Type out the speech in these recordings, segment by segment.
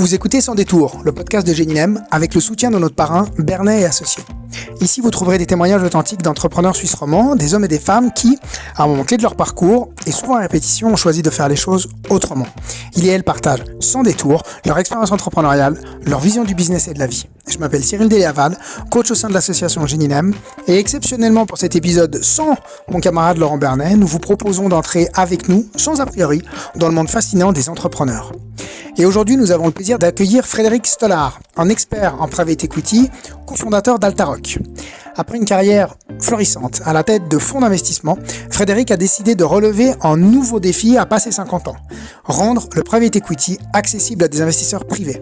Vous écoutez Sans détour, le podcast de Génilem, avec le soutien de notre parrain, Bernet et Associés. Ici, vous trouverez des témoignages authentiques d'entrepreneurs suisses romands, des hommes et des femmes qui, à un moment clé de leur parcours, et souvent à répétition, ont choisi de faire les choses autrement. Ils et elles partagent, sans détour, leur expérience entrepreneuriale, leur vision du business et de la vie. Je m'appelle Cyril Deliaval, coach au sein de l'association Génilem, et exceptionnellement pour cet épisode sans mon camarade Laurent Bernet, nous vous proposons d'entrer avec nous, sans a priori, dans le monde fascinant des entrepreneurs. Et aujourd'hui, nous avons le plaisir d'accueillir Frédéric Stollard, un expert en private equity, cofondateur d'Altaroc. Après une carrière florissante à la tête de fonds d'investissement, Frédéric a décidé de relever un nouveau défi à passer 50 ans, rendre le private equity accessible à des investisseurs privés.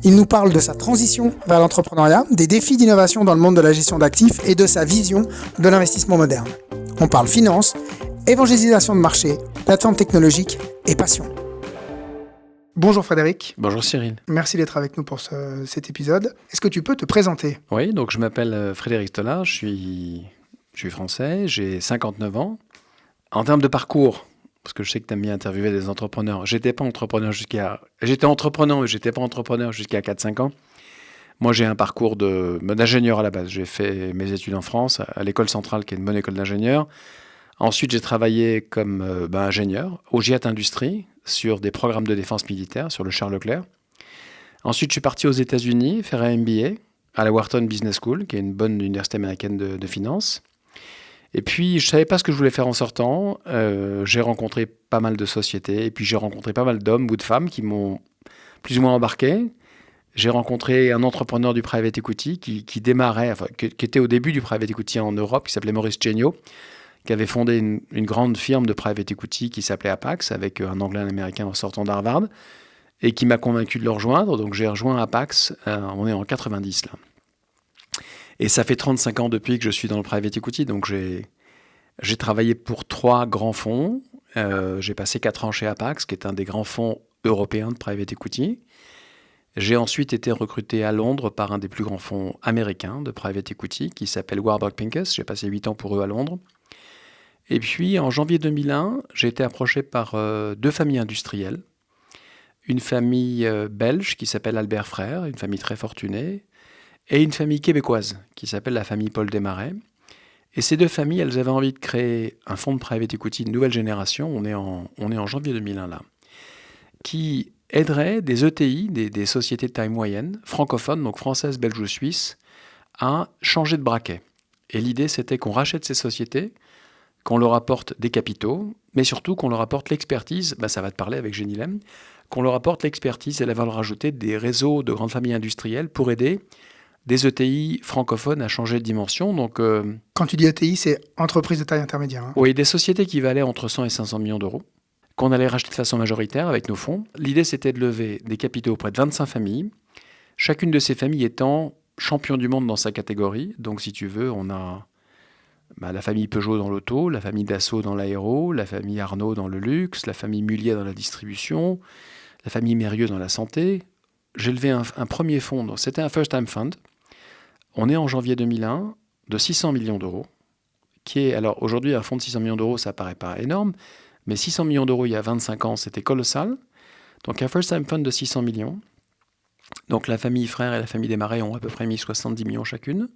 Il nous parle de sa transition vers l'entrepreneuriat, des défis d'innovation dans le monde de la gestion d'actifs et de sa vision de l'investissement moderne. On parle finance, évangélisation de marché, plateforme technologique et passion. Bonjour Frédéric. Bonjour Cyril. Merci d'être avec nous pour cet épisode. Est-ce que tu peux te présenter ? Oui, donc je m'appelle Frédéric Stollard, je suis français, j'ai 59 ans. En termes de parcours, parce que je sais que tu aimes bien interviewer des entrepreneurs, j'étais entrepreneur jusqu'à 4-5 ans. Moi, j'ai un parcours d'ingénieur à la base. J'ai fait mes études en France, à l'École centrale, qui est une bonne école d'ingénieur. Ensuite, j'ai travaillé comme ingénieur au GIAT Industrie, sur des programmes de défense militaire, sur le Charles Leclerc. Ensuite, je suis parti aux États-Unis faire un MBA à la Wharton Business School, qui est une bonne université américaine de finance. Et puis, je ne savais pas ce que je voulais faire en sortant. J'ai rencontré pas mal de sociétés, et puis j'ai rencontré pas mal d'hommes ou de femmes qui m'ont plus ou moins embarqué. J'ai rencontré un entrepreneur du private equity qui démarrait, qui était au début du private equity en Europe, qui s'appelait Maurice Genio, qui avait fondé une grande firme de private equity qui s'appelait Apax, avec un Anglais et un Américain en sortant d'Harvard, et qui m'a convaincu de le rejoindre. Donc j'ai rejoint Apax, on est en 90 là. Et ça fait 35 ans depuis que je suis dans le private equity, donc j'ai travaillé pour 3 grands fonds. J'ai passé 4 ans chez Apax, qui est un des grands fonds européens de private equity. J'ai ensuite été recruté à Londres par un des plus grands fonds américains de private equity, qui s'appelle Warburg Pincus. J'ai passé 8 ans pour eux à Londres. Et puis, en janvier 2001, j'ai été approché par 2 familles industrielles. Une famille belge qui s'appelle Albert Frère, une famille très fortunée, et une famille québécoise qui s'appelle la famille Paul Desmarais. Et ces 2 familles, elles avaient envie de créer un fonds de private equity de nouvelle génération, on est en janvier 2001 là, qui aiderait des ETI, des sociétés de taille moyenne, francophones, donc françaises, belges ou suisses, à changer de braquet. Et l'idée, c'était qu'on rachète ces sociétés, qu'on leur apporte des capitaux, mais surtout qu'on leur apporte l'expertise, ça va te parler avec Génilem, qu'on leur apporte l'expertise et la valeur ajoutée des réseaux de grandes familles industrielles pour aider des ETI francophones à changer de dimension. Donc, quand tu dis ETI, c'est entreprise de taille intermédiaire. Oui, des sociétés qui valaient entre 100 et 500 millions d'euros, qu'on allait racheter de façon majoritaire avec nos fonds. L'idée, c'était de lever des capitaux auprès de 25 familles, chacune de ces familles étant champion du monde dans sa catégorie. Donc, si tu veux, on a la famille Peugeot dans l'auto, la famille Dassault dans l'aéro, la famille Arnaud dans le luxe, la famille Mullier dans la distribution, la famille Mérieux dans la santé. J'ai levé un premier fonds, c'était un first time fund. On est en janvier 2001, de 600 millions d'euros, qui est, alors aujourd'hui un fonds de 600 millions d'euros, ça paraît pas énorme, mais 600 millions d'euros il y a 25 ans, c'était colossal. Donc un first time fund de 600 millions. Donc la famille Frère et la famille Desmarais ont à peu près mis 70 millions chacune.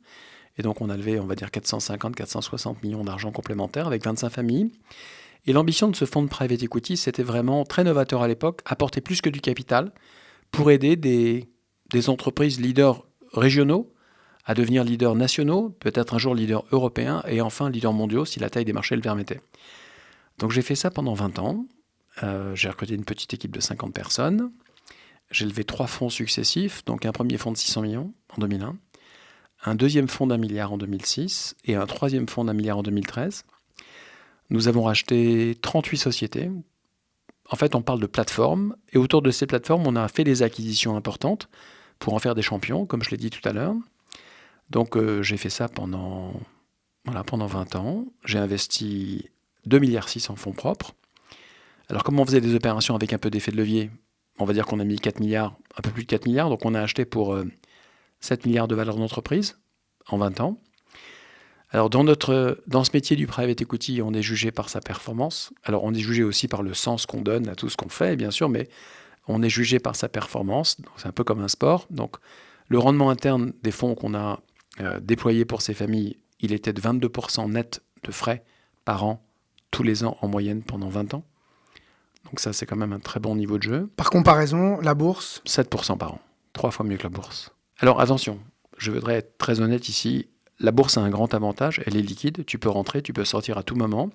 Et donc, on a levé, on va dire, 450-460 millions d'argent complémentaires avec 25 familles. Et l'ambition de ce fonds de private equity, c'était vraiment très novateur à l'époque, apporter plus que du capital pour aider des entreprises leaders régionaux à devenir leaders nationaux, peut-être un jour leaders européens et enfin leaders mondiaux si la taille des marchés le permettait. Donc, j'ai fait ça pendant 20 ans. J'ai recruté une petite équipe de 50 personnes. J'ai levé 3 fonds successifs, donc un premier fonds de 600 millions en 2001. Un deuxième fonds d'1 milliard en 2006 et un troisième fonds d'1 milliard en 2013. Nous avons racheté 38 sociétés. En fait, on parle de plateformes. Et autour de ces plateformes, on a fait des acquisitions importantes pour en faire des champions, comme je l'ai dit tout à l'heure. Donc, j'ai fait ça pendant 20 ans. J'ai investi 2,6 milliards en fonds propres. Alors, comme on faisait des opérations avec un peu d'effet de levier, on va dire qu'on a mis 4 milliards, un peu plus de 4 milliards. Donc, on a acheté pour 7 milliards de valeur d'entreprise en 20 ans. Alors, dans ce métier du private equity, on est jugé par sa performance. Alors, on est jugé aussi par le sens qu'on donne à tout ce qu'on fait, bien sûr, mais on est jugé par sa performance, donc c'est un peu comme un sport. Donc le rendement interne des fonds qu'on a déployés pour ces familles, il était de 22% net de frais par an, tous les ans en moyenne pendant 20 ans. Donc ça, c'est quand même un très bon niveau de jeu. Par comparaison, la bourse, 7% par an, 3 fois mieux que la bourse. Alors attention, je voudrais être très honnête ici, la bourse a un grand avantage, elle est liquide, tu peux rentrer, tu peux sortir à tout moment.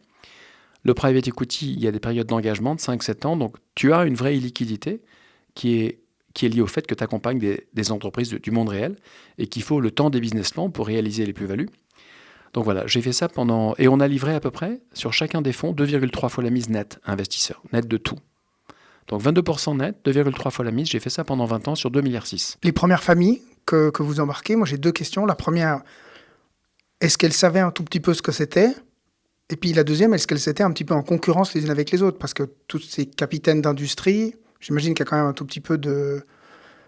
Le private equity, il y a des périodes d'engagement de 5-7 ans, donc tu as une vraie illiquidité qui est liée au fait que tu accompagnes des entreprises du monde réel et qu'il faut le temps des business plans pour réaliser les plus-values. Donc voilà, j'ai fait ça pendant... Et on a livré à peu près, sur chacun des fonds, 2,3 fois la mise nette, investisseur, net de tout. Donc 22% net, 2,3 fois la mise, j'ai fait ça pendant 20 ans sur 2,6 milliards. les premières familles que vous embarquez, moi j'ai 2 questions. La première, est-ce qu'elles savaient un tout petit peu ce que c'était? Et puis la deuxième, est-ce qu'elles étaient un petit peu en concurrence les unes avec les autres? Parce que tous ces capitaines d'industrie, j'imagine qu'il y a quand même un tout petit peu de...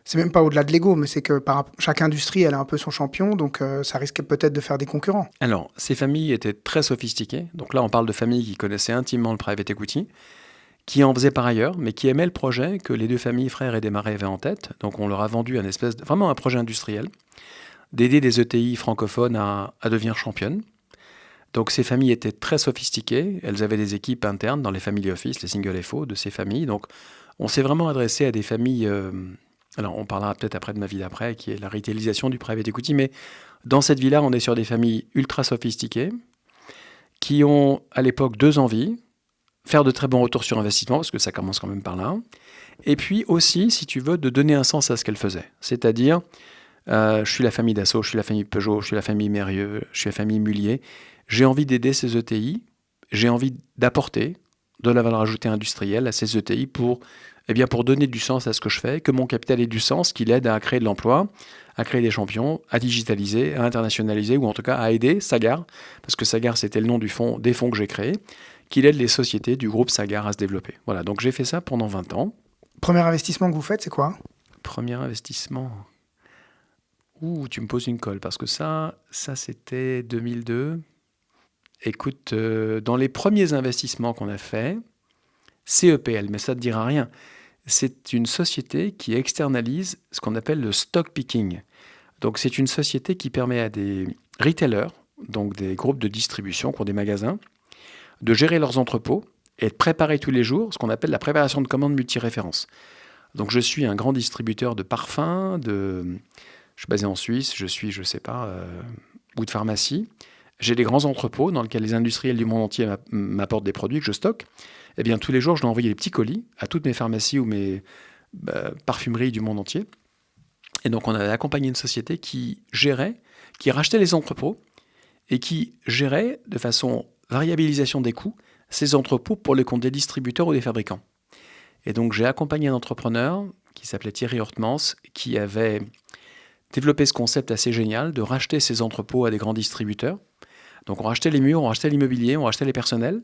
C'est même pas au-delà de l'ego, mais c'est que chaque industrie, elle a un peu son champion, donc ça risque peut-être de faire des concurrents. Alors, ces familles étaient très sophistiquées. Donc là, on parle de familles qui connaissaient intimement le private equity, qui en faisaient par ailleurs, mais qui aimaient le projet que les deux familles, frères et Desmarais, avaient en tête. Donc on leur a vendu vraiment un projet industriel, d'aider des ETI francophones à devenir championnes. Donc ces familles étaient très sophistiquées, elles avaient des équipes internes dans les family office, les single FO de ces familles. Donc on s'est vraiment adressé à des familles... alors on parlera peut-être après de ma vie d'après, qui est la retailisation du private equity, mais dans cette vie-là, on est sur des familles ultra sophistiquées, qui ont à l'époque 2 envies, faire de très bons retours sur investissement, parce que ça commence quand même par là, et puis aussi, si tu veux, de donner un sens à ce qu'elles faisaient. C'est-à-dire, je suis la famille Dassault, je suis la famille Peugeot, je suis la famille Mérieux, je suis la famille Mullier, j'ai envie d'aider ces ETI, j'ai envie d'apporter de la valeur ajoutée industrielle à ces ETI pour donner du sens à ce que je fais, que mon capital ait du sens, qu'il aide à créer de l'emploi, à créer des champions, à digitaliser, à internationaliser, ou en tout cas à aider Sagard, parce que Sagard c'était le nom des fonds que j'ai créés, qu'il aide les sociétés du groupe Sagard à se développer. Voilà, donc j'ai fait ça pendant 20 ans. Premier investissement que vous faites, c'est quoi? Premier investissement... Ouh, tu me poses une colle, parce que ça c'était 2002. Écoute, dans les premiers investissements qu'on a faits, CEPL, mais ça ne te dira rien. C'est une société qui externalise ce qu'on appelle le stock picking. Donc c'est une société qui permet à des retailers, donc des groupes de distribution qui ont des magasins, de gérer leurs entrepôts et de préparer tous les jours ce qu'on appelle la préparation de commandes multiréférences. Donc je suis un grand distributeur de parfums, je suis basé en Suisse, ou de pharmacie. J'ai des grands entrepôts dans lesquels les industriels du monde entier m'apportent des produits que je stocke. Eh bien, tous les jours, je dois envoyer des petits colis à toutes mes pharmacies ou mes parfumeries du monde entier. Et donc, on avait accompagné une société qui rachetait les entrepôts et qui gérait de façon variabilisation des coûts ces entrepôts pour le compte des distributeurs ou des fabricants. Et donc, j'ai accompagné un entrepreneur qui s'appelait Thierry Hortemans, qui avait développé ce concept assez génial de racheter ces entrepôts à des grands distributeurs. Donc, on rachetait les murs, on rachetait l'immobilier, on rachetait les personnels.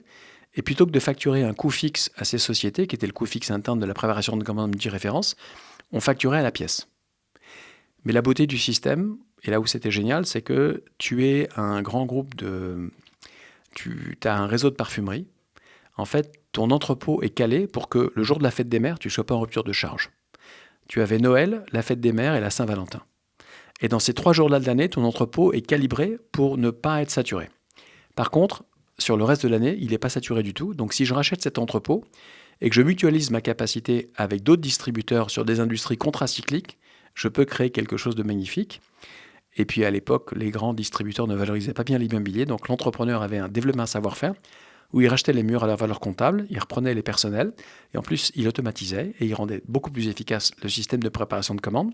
Et plutôt que de facturer un coût fixe à ces sociétés, qui était le coût fixe interne de la préparation de commandes multiréférences, on facturait à la pièce. Mais la beauté du système, et là où c'était génial, c'est que tu es un grand groupe tu as un réseau de parfumerie. En fait, ton entrepôt est calé pour que le jour de la fête des mères, tu ne sois pas en rupture de charge. Tu avais Noël, la fête des mères et la Saint-Valentin. Et dans ces 3 jours-là de l'année, ton entrepôt est calibré pour ne pas être saturé. Par contre, sur le reste de l'année, il n'est pas saturé du tout. Donc si je rachète cet entrepôt et que je mutualise ma capacité avec d'autres distributeurs sur des industries contracycliques, je peux créer quelque chose de magnifique. Et puis à l'époque, les grands distributeurs ne valorisaient pas bien l'immobilier. Donc l'entrepreneur avait développé un savoir-faire où il rachetait les murs à leur valeur comptable, il reprenait les personnels et en plus il automatisait et il rendait beaucoup plus efficace le système de préparation de commandes.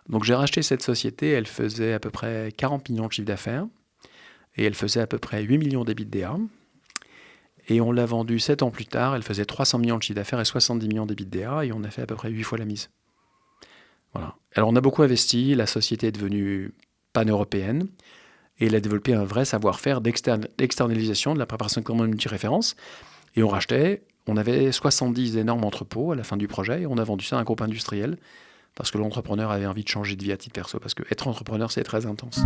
Donc j'ai racheté cette société, elle faisait à peu près 40 millions de chiffre d'affaires et elle faisait à peu près 8 millions d'EBITDA. Et on l'a vendue 7 ans plus tard, elle faisait 300 millions de chiffre d'affaires et 70 millions d'EBITDA et on a fait à peu près 8 fois la mise. Voilà. Alors on a beaucoup investi, la société est devenue pan-européenne et elle a développé un vrai savoir-faire d'externalisation de la préparation de commandes multiréférences. Et on rachetait, on avait 70 énormes entrepôts à la fin du projet et on a vendu ça à un groupe industriel parce que l'entrepreneur avait envie de changer de vie à titre perso, parce que être entrepreneur, c'est très intense.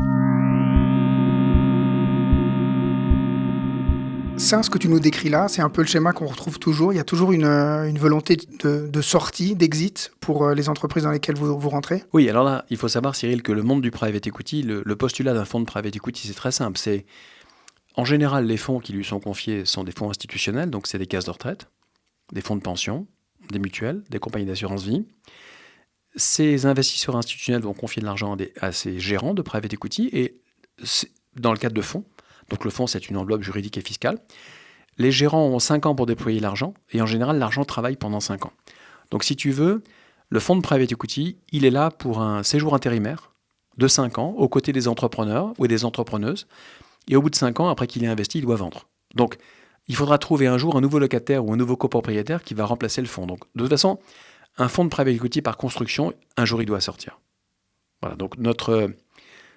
Ça, ce que tu nous décris là, c'est un peu le schéma qu'on retrouve toujours. Il y a toujours une volonté de sortie, d'exit pour les entreprises dans lesquelles vous rentrez. Oui, alors là, il faut savoir, Cyril, que le monde du private equity, le postulat d'un fonds de private equity, c'est très simple. C'est, en général, les fonds qui lui sont confiés sont des fonds institutionnels, donc c'est des caisses de retraite, des fonds de pension, des mutuelles, des compagnies d'assurance vie. Ces investisseurs institutionnels vont confier de l'argent à ces gérants de private equity et dans le cadre de fonds. Donc le fonds, c'est une enveloppe juridique et fiscale. Les gérants ont 5 ans pour déployer l'argent et en général, l'argent travaille pendant 5 ans. Donc si tu veux, le fonds de private equity, il est là pour un séjour intérimaire de 5 ans aux côtés des entrepreneurs ou des entrepreneuses. Et au bout de 5 ans, après qu'il ait investi, il doit vendre. Donc il faudra trouver un jour un nouveau locataire ou un nouveau copropriétaire qui va remplacer le fonds. Donc de toute façon, un fonds de private equity, par construction, un jour, il doit sortir. Voilà, donc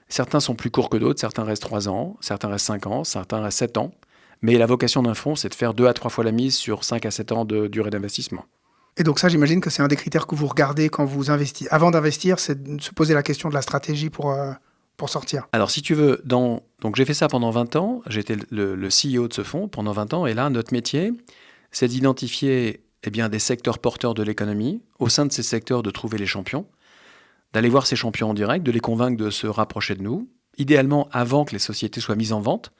certains sont plus courts que d'autres, certains restent 3 ans, certains restent 5 ans, certains restent 7 ans. Mais la vocation d'un fonds, c'est de faire 2 à 3 fois la mise sur 5 à 7 ans de durée d'investissement. Et donc ça, j'imagine que c'est un des critères que vous regardez quand vous investissez. Avant d'investir, c'est de se poser la question de la stratégie pour sortir. Alors, si tu veux, donc j'ai fait ça pendant 20 ans. J'étais le CEO de ce fonds pendant 20 ans. Et là, notre métier, c'est d'identifier des secteurs porteurs de l'économie. Au sein de ces secteurs, de trouver les champions, d'aller voir ces champions en direct, de les convaincre de se rapprocher de nous, idéalement avant que les sociétés soient mises en vente,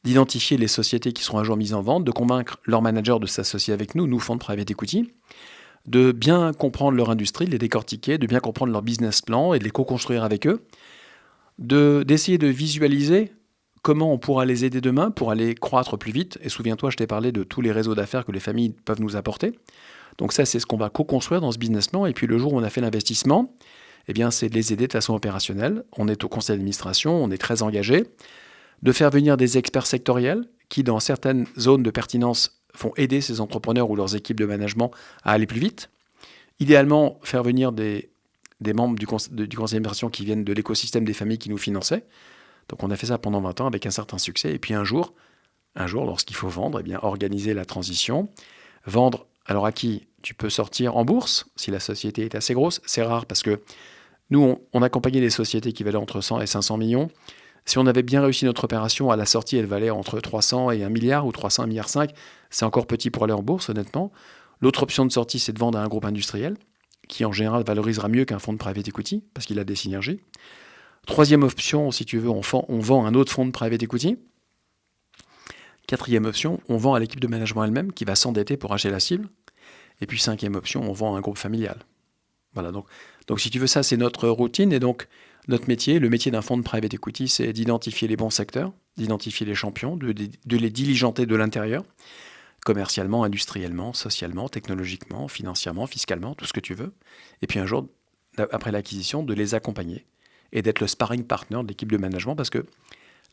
d'identifier les sociétés qui seront un jour mises en vente, de convaincre leur manager de s'associer avec nous, fonds de private equity, de bien comprendre leur industrie, de les décortiquer, de bien comprendre leur business plan et de les co-construire avec eux, d'essayer de visualiser comment on pourra les aider demain pour aller croître plus vite. Et souviens-toi, je t'ai parlé de tous les réseaux d'affaires que les familles peuvent nous apporter. Donc ça, c'est ce qu'on va co-construire dans ce business plan. Et puis le jour où on a fait l'investissement, c'est de les aider de façon opérationnelle. On est au conseil d'administration, on est très engagé. De faire venir des experts sectoriels qui, dans certaines zones de pertinence, font aider ces entrepreneurs ou leurs équipes de management à aller plus vite. Idéalement, faire venir des membres du conseil d'administration qui viennent de l'écosystème des familles qui nous finançaient. Donc on a fait ça pendant 20 ans avec un certain succès. Et puis un jour, lorsqu'il faut vendre, organiser la transition. Vendre, alors à qui? Tu peux sortir en bourse, si la société est assez grosse. C'est rare parce que nous, on accompagnait des sociétés qui valaient entre 100 et 500 millions. Si on avait bien réussi notre opération, à la sortie, elle valait entre 300 et 1 milliard ou 300 et 1,5 milliard. C'est encore petit pour aller en bourse, honnêtement. L'autre option de sortie, c'est de vendre à un groupe industriel qui, en général, valorisera mieux qu'un fonds de private equity parce qu'il a des synergies. Troisième option, si tu veux, on vend un autre fonds de private equity. Quatrième option, on vend à l'équipe de management elle-même qui va s'endetter pour acheter la cible. Et puis cinquième option, on vend à un groupe familial. Voilà, donc si tu veux, ça, c'est notre routine. Et donc, notre métier, le métier d'un fonds de private equity, c'est d'identifier les bons secteurs, d'identifier les champions, de les diligenter de l'intérieur, commercialement, industriellement, socialement, technologiquement, financièrement, fiscalement, tout ce que tu veux. Et puis un jour, après l'acquisition, de les accompagner et d'être le sparring partner de l'équipe de management parce que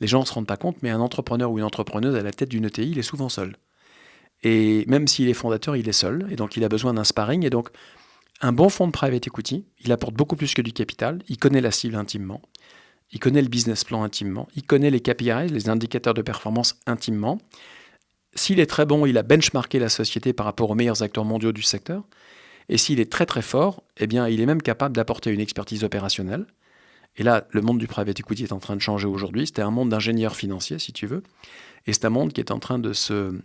les gens ne se rendent pas compte, mais un entrepreneur ou une entrepreneuse à la tête d'une ETI, il est souvent seul. Et même s'il est fondateur, il est seul. Et donc, il a besoin d'un sparring. Et donc, un bon fonds de private equity, il apporte beaucoup plus que du capital. Il connaît la cible intimement. Il connaît le business plan intimement. Il connaît les KPI, les indicateurs de performance intimement. S'il est très bon, il a benchmarké la société par rapport aux meilleurs acteurs mondiaux du secteur. Et s'il est très très fort, il est même capable d'apporter une expertise opérationnelle. Et là, le monde du private equity est en train de changer aujourd'hui. C'était un monde d'ingénieurs financiers, si tu veux. Et c'est un monde qui est en train de se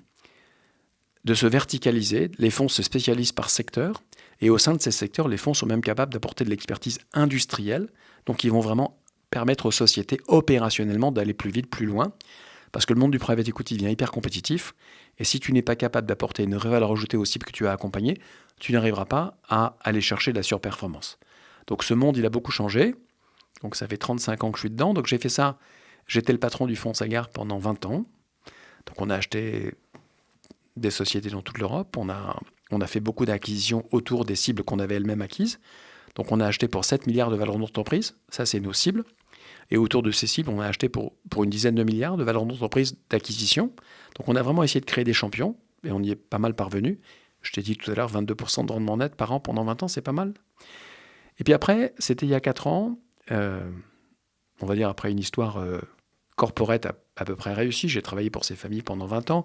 verticaliser. Les fonds se spécialisent par secteur. Et au sein de ces secteurs, les fonds sont même capables d'apporter de l'expertise industrielle. Donc, ils vont vraiment permettre aux sociétés opérationnellement d'aller plus vite, plus loin. Parce que le monde du private equity devient hyper compétitif. Et si tu n'es pas capable d'apporter une vraie valeur ajoutée aux cibles que tu as accompagnées, tu n'arriveras pas à aller chercher de la surperformance. Donc, ce monde, il a beaucoup changé. Donc, ça fait 35 ans que je suis dedans. Donc, j'ai fait ça. J'étais le patron du fonds Sagard pendant 20 ans. Donc, on a acheté des sociétés dans toute l'Europe. On a fait beaucoup d'acquisitions autour des cibles qu'on avait elles-mêmes acquises. Donc, on a acheté pour 7 milliards de valeur d'entreprise. Ça, c'est nos cibles. Et autour de ces cibles, on a acheté pour une dizaine de milliards de valeur d'entreprise d'acquisition. Donc, on a vraiment essayé de créer des champions. Et on y est pas mal parvenu. Je t'ai dit tout à l'heure, 22% de rendement net par an pendant 20 ans, c'est pas mal. Et puis après, c'était il y a 4 ans. On va dire après une histoire corporate à peu près réussie. J'ai travaillé pour ces familles pendant 20 ans.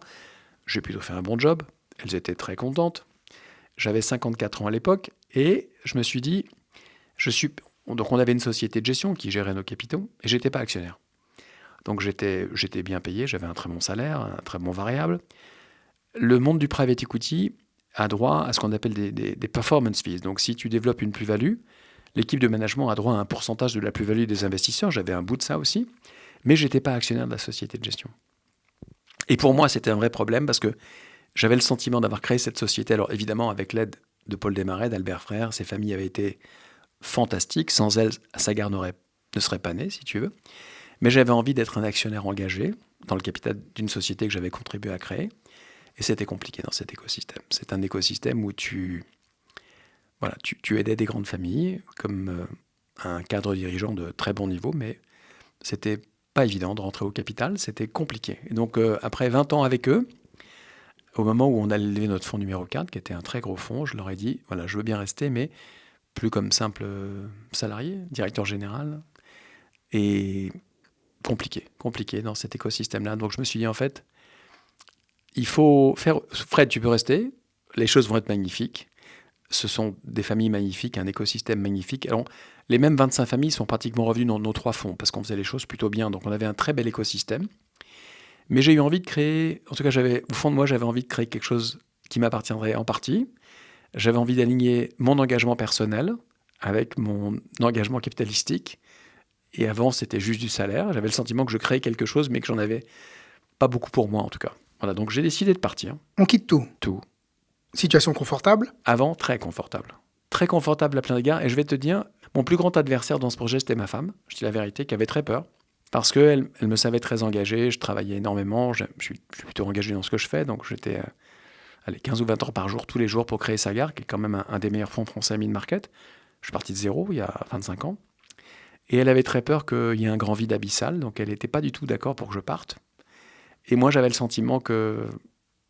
J'ai plutôt fait un bon job. Elles étaient très contentes. J'avais 54 ans à l'époque et je me suis dit, donc on avait une société de gestion qui gérait nos capitaux et j'étais pas actionnaire. Donc j'étais bien payé, j'avais un très bon salaire, un très bon variable. Le monde du private equity a droit à ce qu'on appelle des performance fees. Donc si tu développes une plus-value, l'équipe de management a droit à un pourcentage de la plus-value des investisseurs. J'avais un bout de ça aussi, mais je n'étais pas actionnaire de la société de gestion. Et pour moi, c'était un vrai problème parce que j'avais le sentiment d'avoir créé cette société. Alors évidemment, avec l'aide de Paul Desmarais, d'Albert Frère, ses familles avaient été fantastiques. Sans elles, Sagard ne serait pas né, si tu veux. Mais j'avais envie d'être un actionnaire engagé dans le capital d'une société que j'avais contribué à créer. Et c'était compliqué dans cet écosystème. C'est un écosystème où tu aidais des grandes familles comme un cadre dirigeant de très bon niveau, mais c'était pas évident de rentrer au capital, c'était compliqué. Et donc après 20 ans avec eux, au moment où on a levé notre fonds numéro 4, qui était un très gros fonds, je leur ai dit, voilà, je veux bien rester, mais plus comme simple salarié, directeur général. Et compliqué dans cet écosystème-là. Donc je me suis dit, en fait, il faut faire... Fred, tu peux rester, les choses vont être magnifiques. Ce sont des familles magnifiques, un écosystème magnifique. Alors, les mêmes 25 familles sont pratiquement revenues dans nos 3 fonds, parce qu'on faisait les choses plutôt bien. Donc on avait un très bel écosystème. Mais j'ai eu envie de créer, en tout cas, au fond de moi, j'avais envie de créer quelque chose qui m'appartiendrait en partie. J'avais envie d'aligner mon engagement personnel avec mon engagement capitalistique. Et avant, c'était juste du salaire. J'avais le sentiment que je créais quelque chose, mais que j'en avais pas beaucoup pour moi, en tout cas. Voilà, donc j'ai décidé de partir. On quitte tout. Tout. Situation confortable. Avant, très confortable. Très confortable à plein d'égards. Et je vais te dire, mon plus grand adversaire dans ce projet, c'était ma femme, je dis la vérité, qui avait très peur. Parce qu'elle me savait très engagé, je travaillais énormément, je suis plutôt engagé dans ce que je fais, donc j'étais 15 ou 20 heures par jour, tous les jours pour créer Sagard, qui est quand même un des meilleurs fonds français mid-market. Je suis parti de zéro il y a 25 ans. Et elle avait très peur qu'il y ait un grand vide abyssal, donc elle n'était pas du tout d'accord pour que je parte. Et moi, j'avais le sentiment que,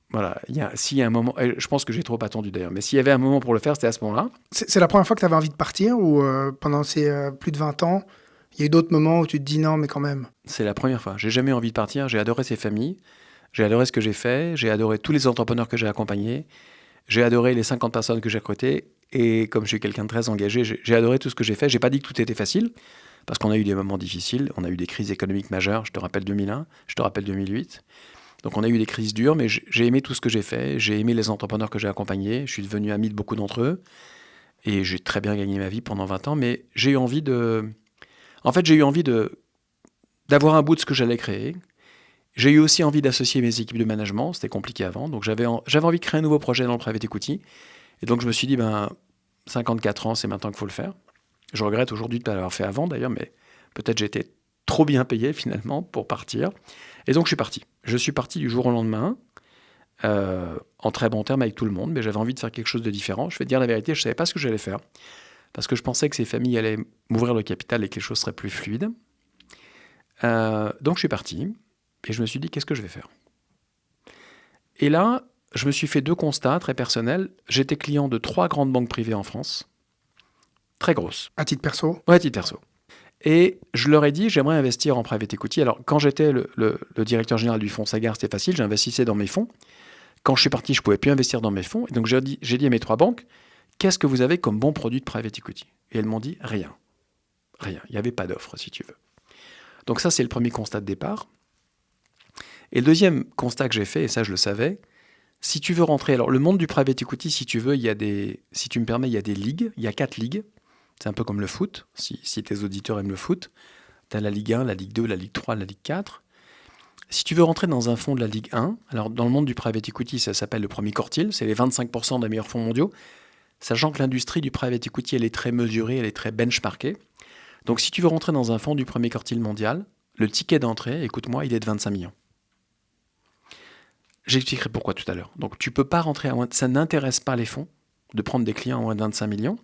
voilà, s'il y a un moment, je pense que j'ai trop attendu d'ailleurs, mais s'il y avait un moment pour le faire, c'était à ce moment-là. C'est la première fois que tu avais envie de partir ou pendant ces plus de 20 ans, il y a eu d'autres moments où tu te dis non, mais quand même. C'est la première fois. J'ai jamais eu envie de partir. J'ai adoré ces familles. J'ai adoré ce que j'ai fait. J'ai adoré tous les entrepreneurs que j'ai accompagnés. J'ai adoré les 50 personnes que j'ai recrutées. Et comme je suis quelqu'un de très engagé, j'ai adoré tout ce que j'ai fait. J'ai pas dit que tout était facile, parce qu'on a eu des moments difficiles. On a eu des crises économiques majeures. Je te rappelle 2001, je te rappelle 2008. Donc on a eu des crises dures, mais j'ai aimé tout ce que j'ai fait. J'ai aimé les entrepreneurs que j'ai accompagnés. Je suis devenu ami de beaucoup d'entre eux. Et j'ai très bien gagné ma vie pendant 20 ans. Mais j'ai eu envie d'avoir un bout de ce que j'allais créer. J'ai eu aussi envie d'associer mes équipes de management. C'était compliqué avant. Donc j'avais envie de créer un nouveau projet dans le private equity. Et donc je me suis dit, 54 ans, c'est maintenant qu'il faut le faire. Je regrette aujourd'hui de ne pas l'avoir fait avant d'ailleurs, mais peut-être j'étais trop bien payé finalement pour partir. Et donc je suis parti. Je suis parti du jour au lendemain, en très bon terme avec tout le monde, mais j'avais envie de faire quelque chose de différent. Je vais te dire la vérité, je ne savais pas ce que j'allais faire, parce que je pensais que ces familles allaient m'ouvrir le capital et que les choses seraient plus fluides. Donc je suis parti, et je me suis dit, qu'est-ce que je vais faire ? Et là, je me suis fait 2 constats très personnels. J'étais client de 3 grandes banques privées en France, très grosses. À titre perso ? Ouais, à titre perso. Et je leur ai dit, j'aimerais investir en private equity. Alors, quand j'étais le directeur général du fonds Sagard, c'était facile, j'investissais dans mes fonds. Quand je suis parti, je ne pouvais plus investir dans mes fonds. Et donc, j'ai dit à mes 3 banques, qu'est-ce que vous avez comme bon produit de private equity ? Et elles m'ont dit, rien. Rien. Il n'y avait pas d'offre, si tu veux. Donc ça, c'est le premier constat de départ. Et le deuxième constat que j'ai fait, et ça, je le savais, si tu veux rentrer... Alors, le monde du private equity, si tu veux, si tu me permets, il y a des ligues. Il y a 4 ligues. C'est un peu comme le foot, si tes auditeurs aiment le foot. Tu as la Ligue 1, la Ligue 2, la Ligue 3, la Ligue 4. Si tu veux rentrer dans un fonds de la Ligue 1, alors dans le monde du private equity, ça s'appelle le premier quartile, c'est les 25% des meilleurs fonds mondiaux, sachant que l'industrie du private equity, elle est très mesurée, elle est très benchmarkée. Donc si tu veux rentrer dans un fonds du premier quartile mondial, le ticket d'entrée, écoute-moi, il est de 25 millions. J'expliquerai pourquoi tout à l'heure. Donc tu ne peux pas rentrer à moins... Ça n'intéresse pas les fonds de prendre des clients à moins de 25 millions.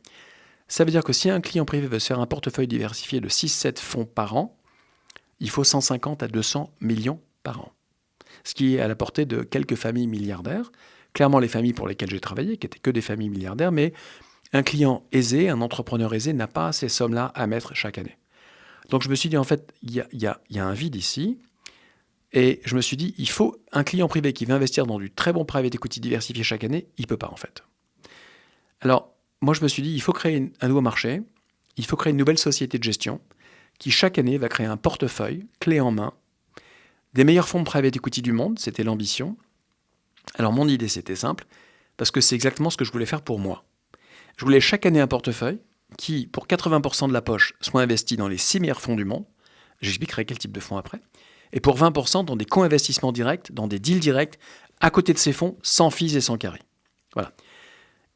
Ça veut dire que si un client privé veut se faire un portefeuille diversifié de 6-7 fonds par an, il faut 150 à 200 millions par an. Ce qui est à la portée de quelques familles milliardaires. Clairement, les familles pour lesquelles j'ai travaillé, qui n'étaient que des familles milliardaires, mais un client aisé, un entrepreneur aisé n'a pas ces sommes-là à mettre chaque année. Donc je me suis dit, en fait, il y a un vide ici. Et je me suis dit, il faut un client privé qui veut investir dans du très bon private equity diversifié chaque année, il ne peut pas en fait. Alors, moi, je me suis dit, il faut créer un nouveau marché, il faut créer une nouvelle société de gestion qui, chaque année, va créer un portefeuille, clé en main, des meilleurs fonds de private equity du monde, c'était l'ambition. Alors mon idée, c'était simple, parce que c'est exactement ce que je voulais faire pour moi. Je voulais chaque année un portefeuille qui, pour 80% de la poche, soit investi dans les 6 meilleurs fonds du monde. J'expliquerai quel type de fonds après. Et pour 20% dans des co-investissements directs, dans des deals directs, à côté de ces fonds, sans fees et sans carry. Voilà.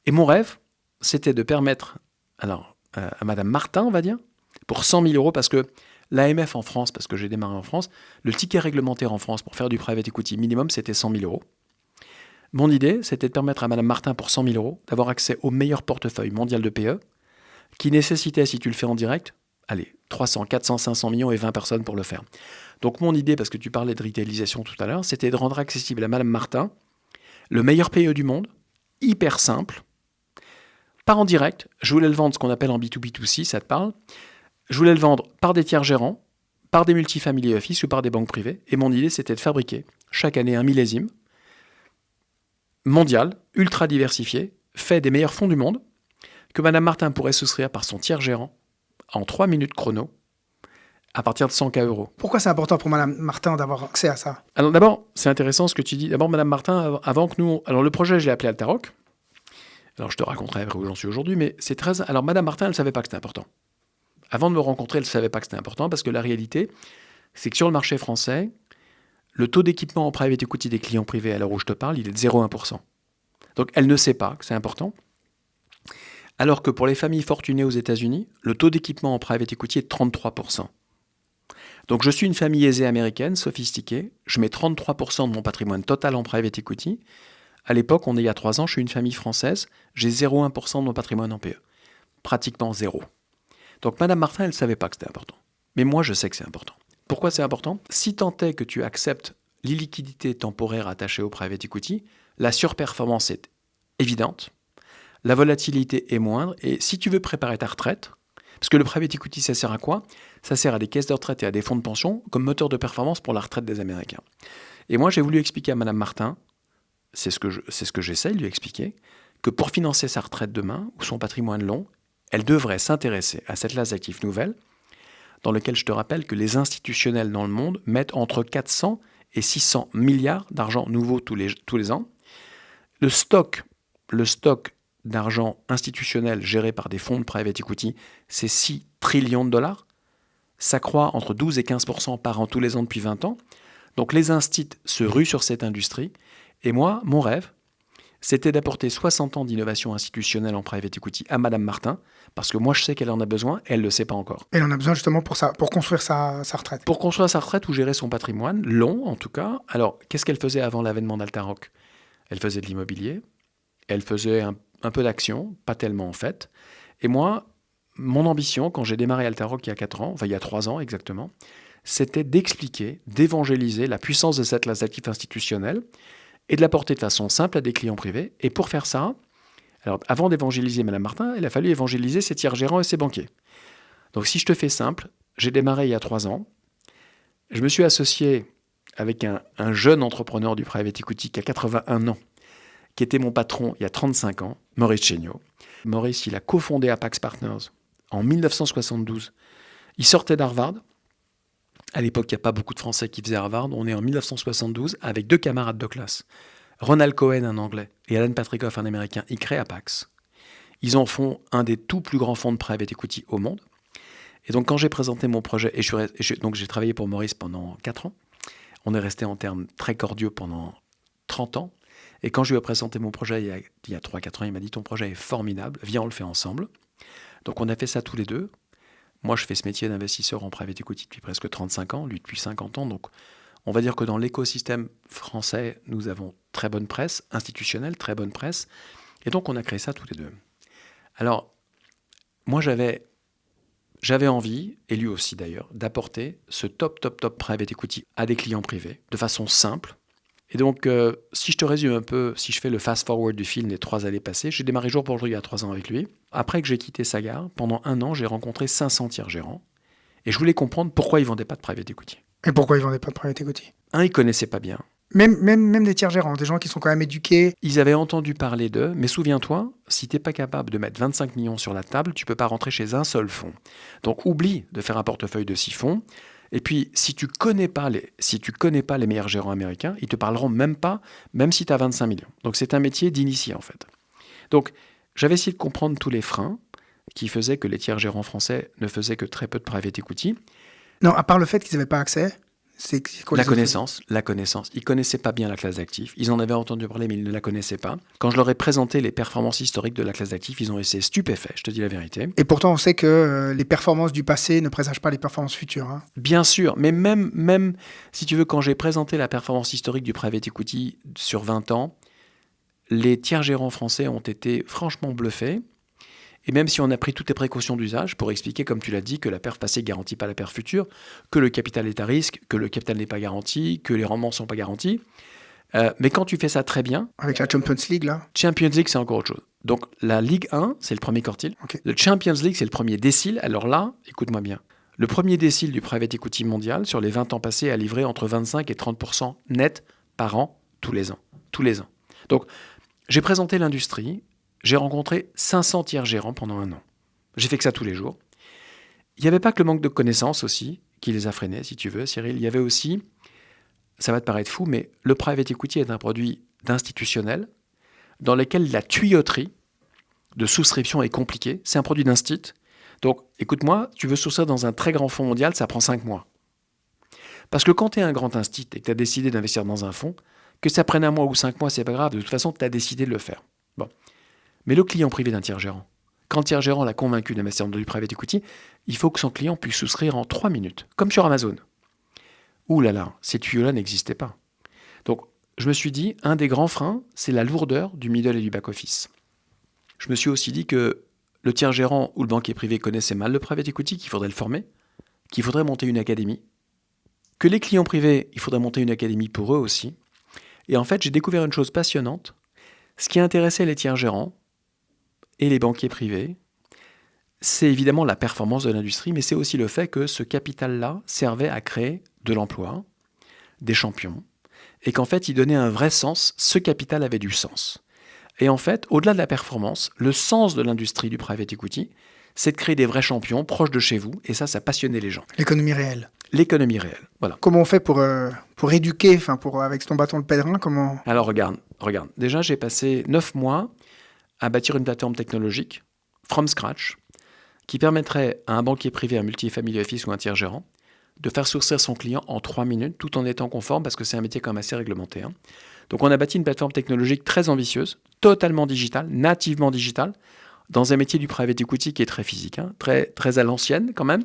Et mon rêve, c'était de permettre à Madame Martin, on va dire, pour 100 000 euros, parce que l'AMF en France, parce que j'ai démarré en France, le ticket réglementaire en France pour faire du private equity minimum, c'était 100 000 euros. Mon idée, c'était de permettre à Madame Martin, pour 100 000 euros, d'avoir accès au meilleur portefeuille mondial de PE, qui nécessitait, si tu le fais en direct, 300, 400, 500 millions et 20 personnes pour le faire. Donc mon idée, parce que tu parlais de retailisation tout à l'heure, c'était de rendre accessible à Madame Martin le meilleur PE du monde, hyper simple, pas en direct. Je voulais le vendre ce qu'on appelle en B2B2C, ça te parle. Je voulais le vendre par des tiers gérants, par des multifamily office ou par des banques privées. Et mon idée, c'était de fabriquer chaque année un millésime mondial, ultra diversifié, fait des meilleurs fonds du monde, que Madame Martin pourrait souscrire par son tiers gérant en 3 minutes chrono, à partir de 100K euros. Pourquoi c'est important pour Madame Martin d'avoir accès à ça? Alors d'abord, c'est intéressant ce que tu dis. D'abord, Madame Martin, avant que nous... Alors le projet, je l'ai appelé Altaroc. Alors je te raconterai après où j'en suis aujourd'hui, mais c'est très... Alors Madame Martin, elle ne savait pas que c'était important. Avant de me rencontrer, elle ne savait pas que c'était important, parce que la réalité, c'est que sur le marché français, le taux d'équipement en private equity des clients privés, à l'heure où je te parle, il est de 0,1%. Donc elle ne sait pas que c'est important. Alors que pour les familles fortunées aux États-Unis, le taux d'équipement en private equity est de 33%. Donc je suis une famille aisée américaine, sophistiquée. Je mets 33% de mon patrimoine total en private equity. À l'époque, on est il y a 3 ans, je suis une famille française. J'ai 0,1% de mon patrimoine en PE. Pratiquement zéro. Donc Madame Martin, elle ne savait pas que c'était important. Mais moi, je sais que c'est important. Pourquoi c'est important? Si tant est que tu acceptes l'illiquidité temporaire attachée au private equity, la surperformance est évidente. La volatilité est moindre. Et si tu veux préparer ta retraite, parce que le private equity, ça sert à quoi? Ça sert à des caisses de retraite et à des fonds de pension comme moteur de performance pour la retraite des Américains. Et moi, j'ai voulu expliquer à Madame Martin, c'est ce que j'essaie de lui expliquer, que pour financer sa retraite demain ou son patrimoine long, elle devrait s'intéresser à cette classe d'actifs nouvelle, dans lequel je te rappelle que les institutionnels dans le monde mettent entre 400 et 600 milliards d'argent nouveau tous les ans. Le stock d'argent institutionnel géré par des fonds de private equity, c'est 6 trillions de dollars. Ça croît entre 12 et 15% par an tous les ans depuis 20 ans. Donc les instituts se ruent sur cette industrie. Et moi, mon rêve, c'était d'apporter 60 ans d'innovation institutionnelle en private equity à Madame Martin, parce que moi je sais qu'elle en a besoin, elle ne le sait pas encore. Elle en a besoin justement pour ça, pour construire sa retraite. Pour construire sa retraite ou gérer son patrimoine, long en tout cas. Alors, qu'est-ce qu'elle faisait avant l'avènement d'Altaroc? Elle faisait de l'immobilier, elle faisait un peu d'action, pas tellement en fait. Et moi, mon ambition, quand j'ai démarré Altaroc il y a 4 ans, enfin il y a 3 ans exactement, c'était d'expliquer, d'évangéliser la puissance de cette classe d'actifs institutionnelle et de la porter de façon simple à des clients privés. Et pour faire ça, alors avant d'évangéliser Madame Martin, il a fallu évangéliser ses tiers gérants et ses banquiers. Donc si je te fais simple, j'ai démarré il y a 3 ans. Je me suis associé avec un jeune entrepreneur du private equity qui a 81 ans, qui était mon patron il y a 35 ans, Maurice Chéniaud. Maurice, il a cofondé Apax Partners en 1972. Il sortait d'Harvard. À l'époque, il n'y a pas beaucoup de Français qui faisaient Harvard. On est en 1972 avec 2 camarades de classe. Ronald Cohen, un Anglais, et Alan Patrikoff, un Américain. Ils créent Apax. Ils en font un des tout plus grands fonds de private equity au monde. Et donc, quand j'ai présenté mon projet, donc j'ai travaillé pour Maurice pendant 4 ans. On est resté en termes très cordiaux pendant 30 ans. Et quand je lui ai présenté mon projet il y a 3-4 ans, il m'a dit « Ton projet est formidable, viens, on le fait ensemble ». Donc, on a fait ça tous les deux. Moi, je fais ce métier d'investisseur en private equity depuis presque 35 ans, lui depuis 50 ans. Donc, on va dire que dans l'écosystème français, nous avons très bonne presse, institutionnelle, très bonne presse. Et donc, on a créé ça tous les deux. Alors, moi, j'avais envie, et lui aussi d'ailleurs, d'apporter ce top private equity à des clients privés, de façon simple. Et donc, si je te résume un peu, si je fais le fast-forward du film des 3 années passées, j'ai démarré jour pour jour il y a 3 ans avec lui. Après que j'ai quitté Sagard, pendant 1 an, j'ai rencontré 500 tiers gérants. Et je voulais comprendre pourquoi ils ne vendaient pas de private equity. Et pourquoi ils ne vendaient pas de private equity? Ils ne connaissaient pas bien. Même des tiers gérants, des gens qui sont quand même éduqués. Ils avaient entendu parler d'eux, mais souviens-toi, si tu n'es pas capable de mettre 25 millions sur la table, tu ne peux pas rentrer chez un seul fonds. Donc oublie de faire un portefeuille de 6 fonds. Et puis, si tu connais pas les meilleurs gérants américains, ils te parleront même pas, même si tu as 25 millions. Donc, c'est un métier d'initié, en fait. Donc, j'avais essayé de comprendre tous les freins qui faisaient que les tiers gérants français ne faisaient que très peu de private equity. Non, à part le fait qu'ils n'avaient pas accès, c'est quoi La les autres connaissance. Ils connaissaient pas bien la classe d'actifs. Ils en avaient entendu parler, mais ils ne la connaissaient pas. Quand je leur ai présenté les performances historiques de la classe d'actifs, ils ont été stupéfaits, je te dis la vérité. Et pourtant, on sait que les performances du passé ne présagent pas les performances futures. Hein. Bien sûr, mais même si tu veux, quand j'ai présenté la performance historique du private equity sur 20 ans, les tiers gérants français ont été franchement bluffés. Et même si on a pris toutes les précautions d'usage pour expliquer, comme tu l'as dit, que la perf passée ne garantit pas la perf future, que le capital est à risque, que le capital n'est pas garanti, que les rendements ne sont pas garantis. Mais quand tu fais ça très bien... Avec la Champions League, là Champions League, c'est encore autre chose. Donc la Ligue 1, c'est le premier quartile. Okay. Le Champions League, c'est le premier décile. Alors là, écoute-moi bien. Le premier décile du private equity mondial, sur les 20 ans passés, a livré entre 25 et 30% net par an, tous les ans. Tous les ans. Donc, j'ai présenté l'industrie. J'ai rencontré 500 tiers gérants pendant 1 an. J'ai fait que ça tous les jours. Il n'y avait pas que le manque de connaissances aussi qui les a freinés, si tu veux, Cyril. Il y avait aussi, ça va te paraître fou, mais le private equity est un produit d'institutionnel dans lequel la tuyauterie de souscription est compliquée. C'est un produit d'instit. Donc, écoute-moi, tu veux souscrire dans un très grand fonds mondial, ça prend 5 mois. Parce que quand tu es un grand instit et que tu as décidé d'investir dans un fonds, que ça prenne 1 mois ou 5 mois, c'est pas grave. De toute façon, tu as décidé de le faire. Bon. Mais le client privé d'un tiers gérant, quand le tiers gérant l'a convaincu d'investir dans du private equity, il faut que son client puisse souscrire en 3 minutes, comme sur Amazon. Ouh là là, ces tuyaux-là n'existaient pas. Donc, je me suis dit, un des grands freins, c'est la lourdeur du middle et du back-office. Je me suis aussi dit que le tiers gérant ou le banquier privé connaissait mal le private equity, qu'il faudrait le former, qu'il faudrait monter une académie, que les clients privés, il faudrait monter une académie pour eux aussi. Et en fait, j'ai découvert une chose passionnante. Ce qui intéressait les tiers gérants, et les banquiers privés, c'est évidemment la performance de l'industrie, mais c'est aussi le fait que ce capital-là servait à créer de l'emploi, des champions, et qu'en fait, il donnait un vrai sens, ce capital avait du sens. Et en fait, au-delà de la performance, le sens de l'industrie du private equity, c'est de créer des vrais champions proches de chez vous, et ça passionnait les gens. L'économie réelle. L'économie réelle, voilà. Comment on fait pour éduquer, avec ton bâton de pèlerin, comment... Alors regarde. Déjà, j'ai passé 9 mois à bâtir une plateforme technologique, from scratch, qui permettrait à un banquier privé, un multifamily office ou un tiers gérant de faire souscrire son client en 3 minutes, tout en étant conforme, parce que c'est un métier quand même assez réglementé. Hein. Donc on a bâti une plateforme technologique très ambitieuse, totalement digitale, nativement digitale, dans un métier du private equity qui est très physique, hein, très à l'ancienne quand même.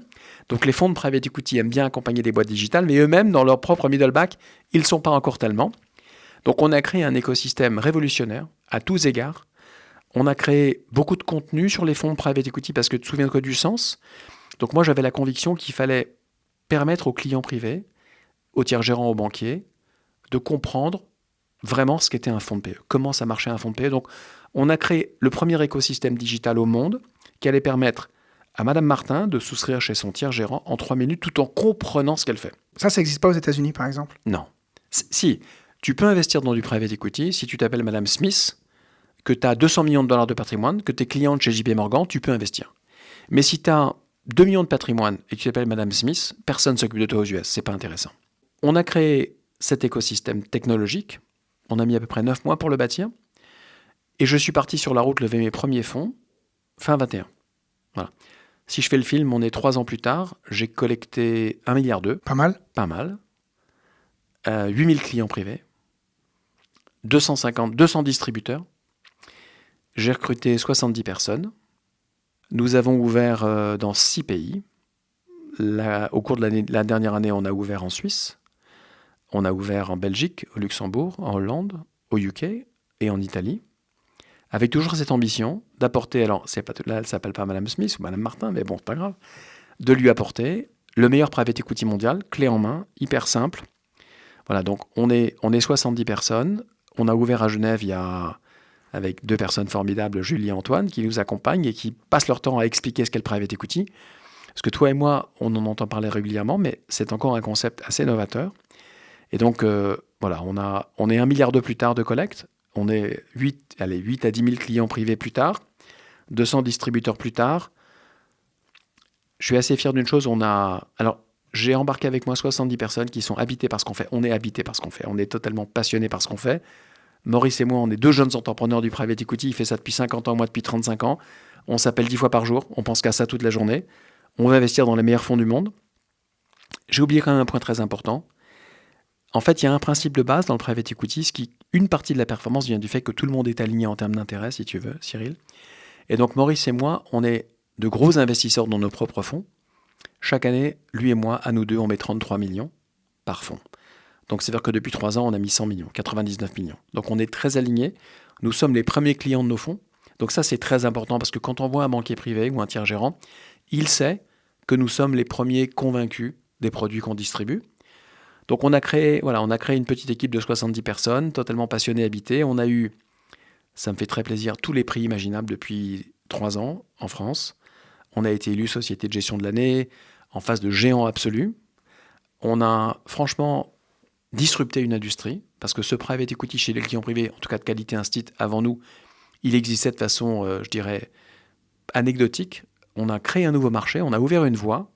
Donc les fonds de private equity aiment bien accompagner des boîtes digitales, mais eux-mêmes, dans leur propre middle back, ils ne sont pas encore tellement. Donc on a créé un écosystème révolutionnaire, à tous égards. On a créé beaucoup de contenu sur les fonds de private equity parce que tu te souviens que du sens. Donc moi, j'avais la conviction qu'il fallait permettre aux clients privés, aux tiers gérants, aux banquiers, de comprendre vraiment ce qu'était un fonds de PE, comment ça marchait un fonds de PE. Donc on a créé le premier écosystème digital au monde qui allait permettre à Madame Martin de souscrire chez son tiers gérant en 3 minutes tout en comprenant ce qu'elle fait. Ça n'existe pas aux États-Unis, par exemple? Non. Si, tu peux investir dans du private equity si tu t'appelles Madame Smith, que tu as 200 millions de dollars de patrimoine, que tu es cliente chez JP Morgan, tu peux investir. Mais si tu as 2 millions de patrimoine et que tu t'appelles Madame Smith, personne ne s'occupe de toi aux US, c'est pas intéressant. On a créé cet écosystème technologique, on a mis à peu près 9 mois pour le bâtir, et je suis parti sur la route lever mes premiers fonds fin 21. Voilà. Si je fais le film, on est 3 ans plus tard, j'ai collecté 1,2 milliard. Pas mal. Pas mal. 8000 clients privés, 200 distributeurs. J'ai recruté 70 personnes. Nous avons ouvert dans 6 pays. Au cours de la dernière année, on a ouvert en Suisse. On a ouvert en Belgique, au Luxembourg, en Hollande, au UK et en Italie. Avec toujours cette ambition d'apporter, alors là, elle ne s'appelle pas Madame Smith ou Madame Martin, mais bon, c'est pas grave, de lui apporter le meilleur private equity mondial, clé en main, hyper simple. Voilà, donc on est 70 personnes. On a ouvert à Genève avec 2 personnes formidables, Julie et Antoine, qui nous accompagnent et qui passent leur temps à expliquer ce qu'est le private equity. Parce que toi et moi, on en entend parler régulièrement, mais c'est encore un concept assez novateur. Et donc, voilà, on est 1,2 milliard plus tard de collecte. On est 8 à 10 000 clients privés plus tard, 200 distributeurs plus tard. Je suis assez fier d'une chose, alors, j'ai embarqué avec moi 70 personnes qui sont habitées par ce qu'on fait. On est habité par ce qu'on fait. On est totalement passionné par ce qu'on fait. Maurice et moi, on est 2 jeunes entrepreneurs du private equity. Il fait ça depuis 50 ans, moi depuis 35 ans. On s'appelle 10 fois par jour. On pense qu'à ça toute la journée. On va investir dans les meilleurs fonds du monde. J'ai oublié quand même un point très important. En fait, il y a un principe de base dans le private equity, une partie de la performance vient du fait que tout le monde est aligné en termes d'intérêt, si tu veux, Cyril. Et donc, Maurice et moi, on est de gros investisseurs dans nos propres fonds. Chaque année, lui et moi, à nous deux, on met 33 millions par fonds. Donc, c'est-à-dire que depuis 3 ans, on a mis 100 millions, 99 millions. Donc, on est très alignés. Nous sommes les premiers clients de nos fonds. Donc, ça, c'est très important parce que quand on voit un banquier privé ou un tiers gérant, il sait que nous sommes les premiers convaincus des produits qu'on distribue. Donc, on a créé une petite équipe de 70 personnes, totalement passionnées, habitées. On a eu, ça me fait très plaisir, tous les prix imaginables depuis 3 ans en France. On a été élu Société de gestion de l'année, en face de géants absolus. On a franchement disrupté une industrie, parce que ce private equity chez les clients privés, en tout cas de qualité instit, avant nous, il existait de façon, je dirais, anecdotique. On a créé un nouveau marché, on a ouvert une voie,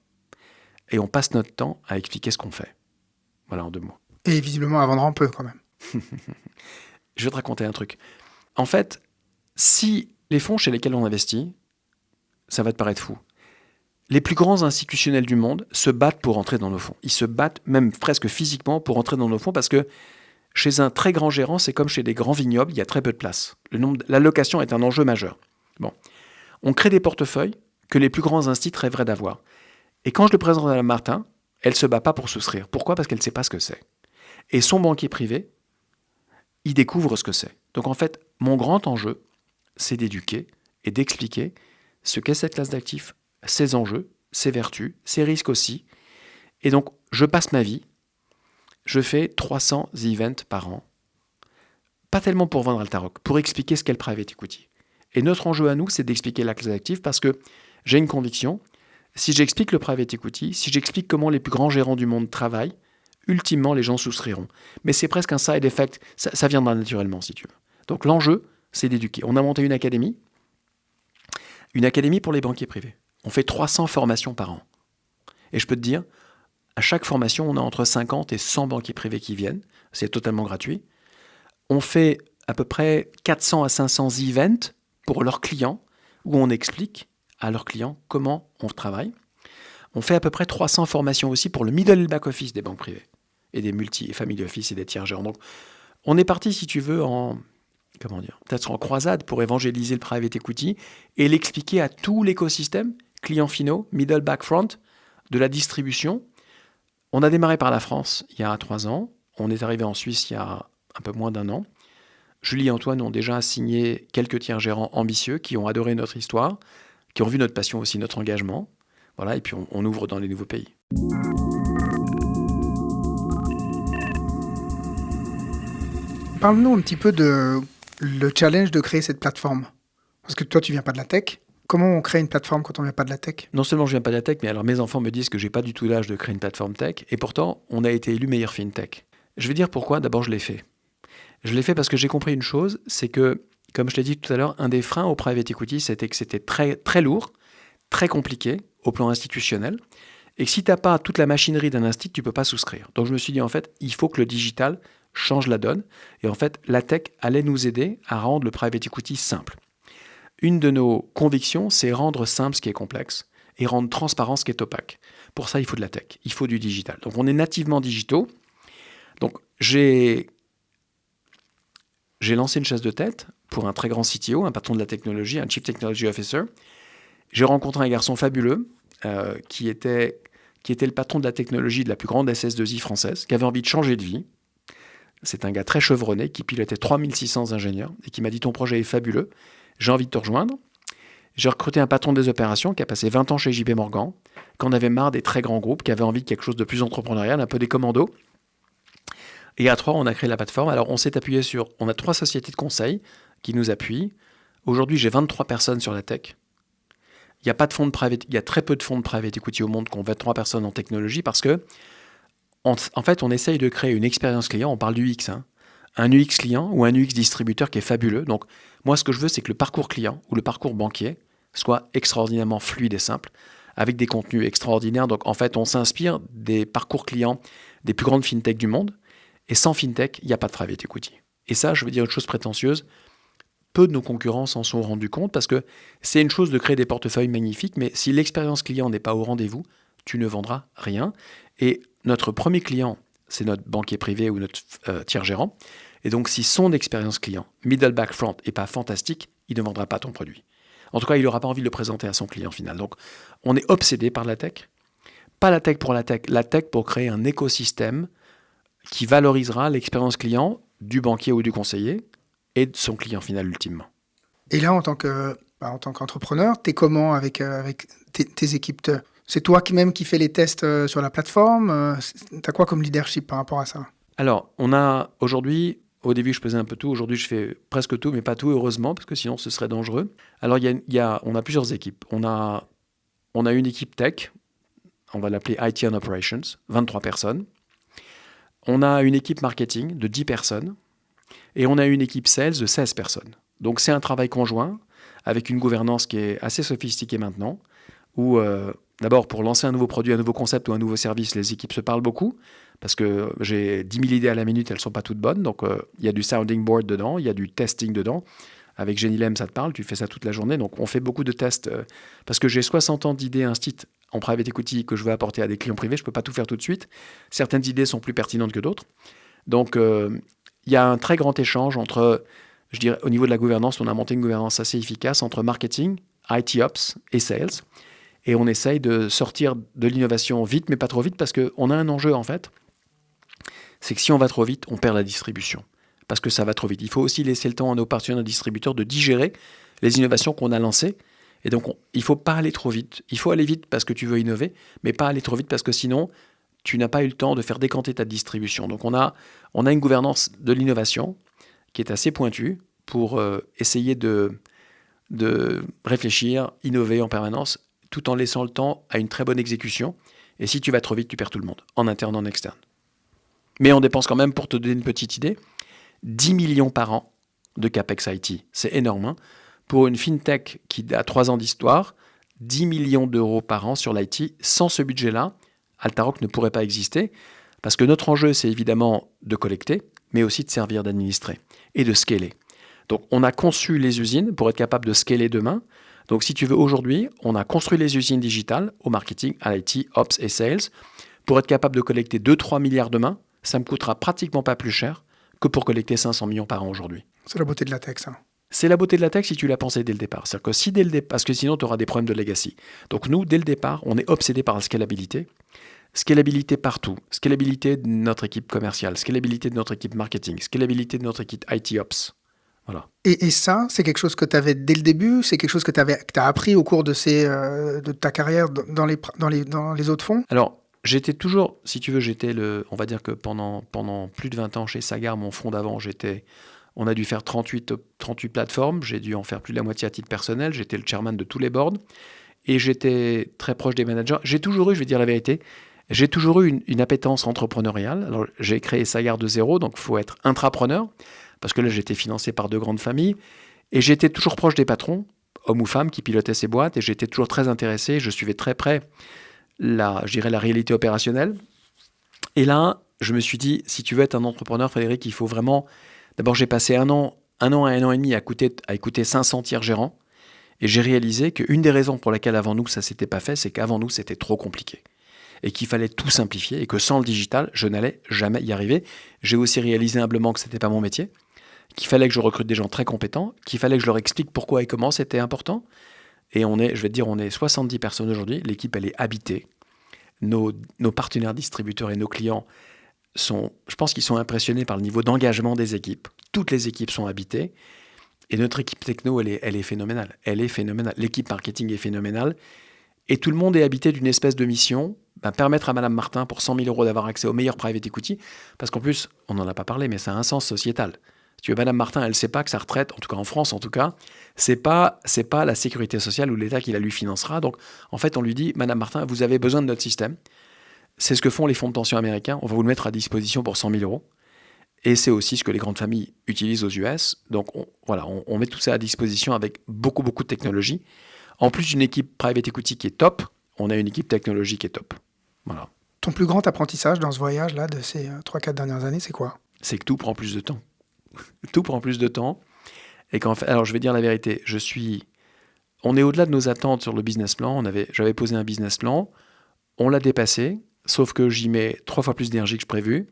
et on passe notre temps à expliquer ce qu'on fait. Voilà, en 2 mots. Et visiblement à vendre un peu, quand même. Je vais te raconter un truc. En fait, si les fonds chez lesquels on investit, ça va te paraître fou. Les plus grands institutionnels du monde se battent pour entrer dans nos fonds. Ils se battent même presque physiquement pour entrer dans nos fonds parce que chez un très grand gérant, c'est comme chez des grands vignobles, il y a très peu de place. L'allocation est un enjeu majeur. Bon. On crée des portefeuilles que les plus grands instituts rêveraient d'avoir. Et quand je le présente à Mme Martin, elle ne se bat pas pour souscrire. Pourquoi ? Parce qu'elle ne sait pas ce que c'est. Et son banquier privé, il découvre ce que c'est. Donc en fait, mon grand enjeu, c'est d'éduquer et d'expliquer ce qu'est cette classe d'actifs, ses enjeux, ses vertus, ses risques aussi. Et donc, je passe ma vie, je fais 300 events par an, pas tellement pour vendre Altaroc, pour expliquer ce qu'est le private equity. Et notre enjeu à nous, c'est d'expliquer la classe d'actifs parce que j'ai une conviction, si j'explique le private equity, si j'explique comment les plus grands gérants du monde travaillent, ultimement, les gens souscriront. Mais c'est presque un side effect, ça viendra naturellement, si tu veux. Donc l'enjeu, c'est d'éduquer. On a monté une académie pour les banquiers privés. On fait 300 formations par an. Et je peux te dire, à chaque formation, on a entre 50 et 100 banquiers privés qui viennent. C'est totalement gratuit. On fait à peu près 400 à 500 events pour leurs clients, où on explique à leurs clients comment on travaille. On fait à peu près 300 formations aussi pour le middle et back office des banques privées, et des multi et family office et des tiers gérants. Donc, on est parti, si tu veux, peut-être en croisade pour évangéliser le private equity et l'expliquer à tout l'écosystème, clients finaux, middle, back, front, de la distribution. On a démarré par la France il y a 3 ans. On est arrivé en Suisse il y a un peu moins d'1 an. Julie et Antoine ont déjà signé quelques tiers gérants ambitieux qui ont adoré notre histoire, qui ont vu notre passion aussi, notre engagement. Voilà, et puis on ouvre dans les nouveaux pays. Parle-nous un petit peu de le challenge de créer cette plateforme. Parce que toi, tu viens pas de la tech. Comment on crée une plateforme quand on vient pas de la tech ? Non seulement je viens pas de la tech, mais alors mes enfants me disent que j'ai pas du tout l'âge de créer une plateforme tech. Et pourtant, on a été élu meilleur fintech. Je vais dire pourquoi. D'abord, je l'ai fait. Je l'ai fait parce que j'ai compris une chose, c'est que, comme je l'ai dit tout à l'heure, un des freins au private equity, c'était que c'était très, très lourd, très compliqué au plan institutionnel. Et que si tu n'as pas toute la machinerie d'un institut, tu ne peux pas souscrire. Donc je me suis dit, en fait, il faut que le digital change la donne. Et en fait, la tech allait nous aider à rendre le private equity simple. Une de nos convictions, c'est rendre simple ce qui est complexe et rendre transparent ce qui est opaque. Pour ça, il faut de la tech, il faut du digital. Donc on est nativement digitaux. Donc j'ai lancé une chasse de tête pour un très grand CTO, un patron de la technologie, un Chief Technology Officer. J'ai rencontré un garçon fabuleux qui était le patron de la technologie de la plus grande SS2I française, qui avait envie de changer de vie. C'est un gars très chevronné qui pilotait 3600 ingénieurs et qui m'a dit « Ton projet est fabuleux, j'ai envie de te rejoindre ». J'ai recruté un patron des opérations qui a passé 20 ans chez JP Morgan, qui en avait marre des très grands groupes, qui avait envie de quelque chose de plus entrepreneurial, un peu des commandos. Et à 3, on a créé la plateforme. Alors, on a 3 sociétés de conseil qui nous appuient. Aujourd'hui, j'ai 23 personnes sur la tech. Il y a très peu de fonds de private equity au monde qui ont 23 personnes en technologie parce que, en fait, on essaye de créer une expérience client. On parle du UX, un UX client ou un UX distributeur qui est fabuleux. Donc, moi, ce que je veux, c'est que le parcours client ou le parcours banquier soit extraordinairement fluide et simple, avec des contenus extraordinaires. Donc, en fait, on s'inspire des parcours clients des plus grandes fintechs du monde. Et sans fintech, il n'y a pas de private equity. Et ça, je veux dire une chose prétentieuse, peu de nos concurrents s'en sont rendus compte parce que c'est une chose de créer des portefeuilles magnifiques, mais si l'expérience client n'est pas au rendez-vous, tu ne vendras rien. Et notre premier client, c'est notre banquier privé ou notre tiers gérant. Et donc, si son expérience client, middle, back, front, n'est pas fantastique, il ne vendra pas ton produit. En tout cas, il n'aura pas envie de le présenter à son client final. Donc, on est obsédé par la tech. Pas la tech pour la tech pour créer un écosystème qui valorisera l'expérience client du banquier ou du conseiller et de son client final ultimement. Et là, en tant qu'entrepreneur, tu es comment avec tes équipes? C'est toi même qui fais les tests sur la plateforme? Tu as quoi comme leadership par rapport à ça? Alors, on a aujourd'hui, au début, je faisais un peu tout. Aujourd'hui, je fais presque tout, mais pas tout, heureusement, parce que sinon, ce serait dangereux. Alors, on a plusieurs équipes. On a une équipe tech, on va l'appeler IT and Operations, 23 personnes. On a une équipe marketing de 10 personnes. Et on a une équipe sales de 16 personnes. Donc, c'est un travail conjoint avec une gouvernance qui est assez sophistiquée maintenant, où d'abord, pour lancer un nouveau produit, un nouveau concept ou un nouveau service, les équipes se parlent beaucoup, parce que j'ai 10 000 idées à la minute, elles ne sont pas toutes bonnes. Donc, il y a du sounding board dedans, il y a du testing dedans. Avec Jenny Lem, ça te parle, tu fais ça toute la journée. Donc, on fait beaucoup de tests, parce que j'ai 60 ans d'idées instites en private equity que je veux apporter à des clients privés. Je ne peux pas tout faire tout de suite. Certaines idées sont plus pertinentes que d'autres. Donc, il y a un très grand échange entre, je dirais, au niveau de la gouvernance, on a monté une gouvernance assez efficace entre marketing, IT Ops et Sales. Et on essaye de sortir de l'innovation vite, mais pas trop vite, parce qu'on a un enjeu, en fait. C'est que si on va trop vite, on perd la distribution. Parce que ça va trop vite. Il faut aussi laisser le temps à nos partenaires distributeurs de digérer les innovations qu'on a lancées. Et donc, il ne faut pas aller trop vite. Il faut aller vite parce que tu veux innover, mais pas aller trop vite parce que sinon, tu n'as pas eu le temps de faire décanter ta distribution. Donc, on a une gouvernance de l'innovation qui est assez pointue pour essayer de réfléchir, innover en permanence, tout en laissant le temps à une très bonne exécution. Et si tu vas trop vite, tu perds tout le monde, en interne, en externe. Mais on dépense quand même, pour te donner une petite idée, 10 millions par an de CAPEX IT. C'est énorme. Hein. Pour une fintech qui a 3 ans d'histoire, 10 millions d'euros par an sur l'IT. Sans ce budget-là, Altaroc ne pourrait pas exister. Parce que notre enjeu, c'est évidemment de collecter, mais aussi de servir d'administrer et de scaler. Donc, on a conçu les usines pour être capable de scaler demain. Donc, si tu veux, aujourd'hui, on a construit les usines digitales au marketing, à l'IT, Ops et Sales. Pour être capable de collecter 2-3 milliards demain, ça me coûtera pratiquement pas plus cher que pour collecter 500 millions par an aujourd'hui. C'est la beauté de la tech, ça. C'est la beauté de la tech si tu l'as pensé dès le départ. C'est-à-dire que si dès le départ, parce que sinon, tu auras des problèmes de legacy. Donc, nous, dès le départ, on est obsédé par la scalabilité. Scalabilité partout. Scalabilité de notre équipe commerciale, scalabilité de notre équipe marketing, scalabilité de notre équipe IT Ops. Voilà. Et ça, c'est quelque chose que tu avais dès le début? C'est quelque chose que tu as appris au cours de ta carrière dans les autres fonds? Alors, j'étais toujours, si tu veux, on va dire que pendant plus de 20 ans chez Sagard, mon fonds d'avant, on a dû faire 38 plateformes, j'ai dû en faire plus de la moitié à titre personnel, j'étais le chairman de tous les boards, et j'étais très proche des managers. J'ai toujours eu, je vais dire la vérité, j'ai toujours eu une appétence entrepreneuriale. Alors, j'ai créé Sagard de zéro, donc il faut être intrapreneur, parce que là, j'étais financé par 2 grandes familles, et j'étais toujours proche des patrons, hommes ou femmes, qui pilotaient ces boîtes, et j'étais toujours très intéressé, je suivais très près la réalité opérationnelle. Et là, je me suis dit, si tu veux être un entrepreneur, Frédéric, il faut vraiment... D'abord, j'ai passé un an à 1 an et demi à écouter 500 tiers gérants, et j'ai réalisé qu'une des raisons pour lesquelles avant nous, ça ne s'était pas fait, c'est qu'avant nous, c'était trop compliqué. Et qu'il fallait tout simplifier, et que sans le digital, je n'allais jamais y arriver. J'ai aussi réalisé humblement que ce n'était pas mon métier, qu'il fallait que je recrute des gens très compétents, qu'il fallait que je leur explique pourquoi et comment c'était important. Et on est 70 personnes aujourd'hui. L'équipe, elle est habitée. Nos partenaires distributeurs et nos clients je pense qu'ils sont impressionnés par le niveau d'engagement des équipes. Toutes les équipes sont habitées. Et notre équipe techno, elle est phénoménale. Elle est phénoménale. L'équipe marketing est phénoménale. Et tout le monde est habité d'une espèce de mission, permettre à Madame Martin, pour 100 000 euros, d'avoir accès au meilleur private equity. Parce qu'en plus, on n'en a pas parlé, mais ça a un sens sociétal. Si tu veux, Madame Martin, elle ne sait pas que sa retraite, en tout cas en France en tout cas, c'est pas la sécurité sociale ou l'État qui la lui financera. Donc, en fait, on lui dit, Madame Martin, vous avez besoin de notre système. C'est ce que font les fonds de pension américains. On va vous le mettre à disposition pour 100 000 euros. Et c'est aussi ce que les grandes familles utilisent aux US. Donc, on met tout ça à disposition avec beaucoup, beaucoup de technologie. En plus d'une équipe private equity qui est top, on a une équipe technologique qui est top. Voilà. Ton plus grand apprentissage dans ce voyage-là de ces 3-4 dernières années, c'est quoi? C'est que tout prend plus de temps. Tout prend plus de temps. Et qu'en fait, alors je vais dire la vérité, on est au-delà de nos attentes sur le business plan. J'avais posé un business plan, on l'a dépassé, sauf que j'y mets 3 fois plus d'énergie que je prévu.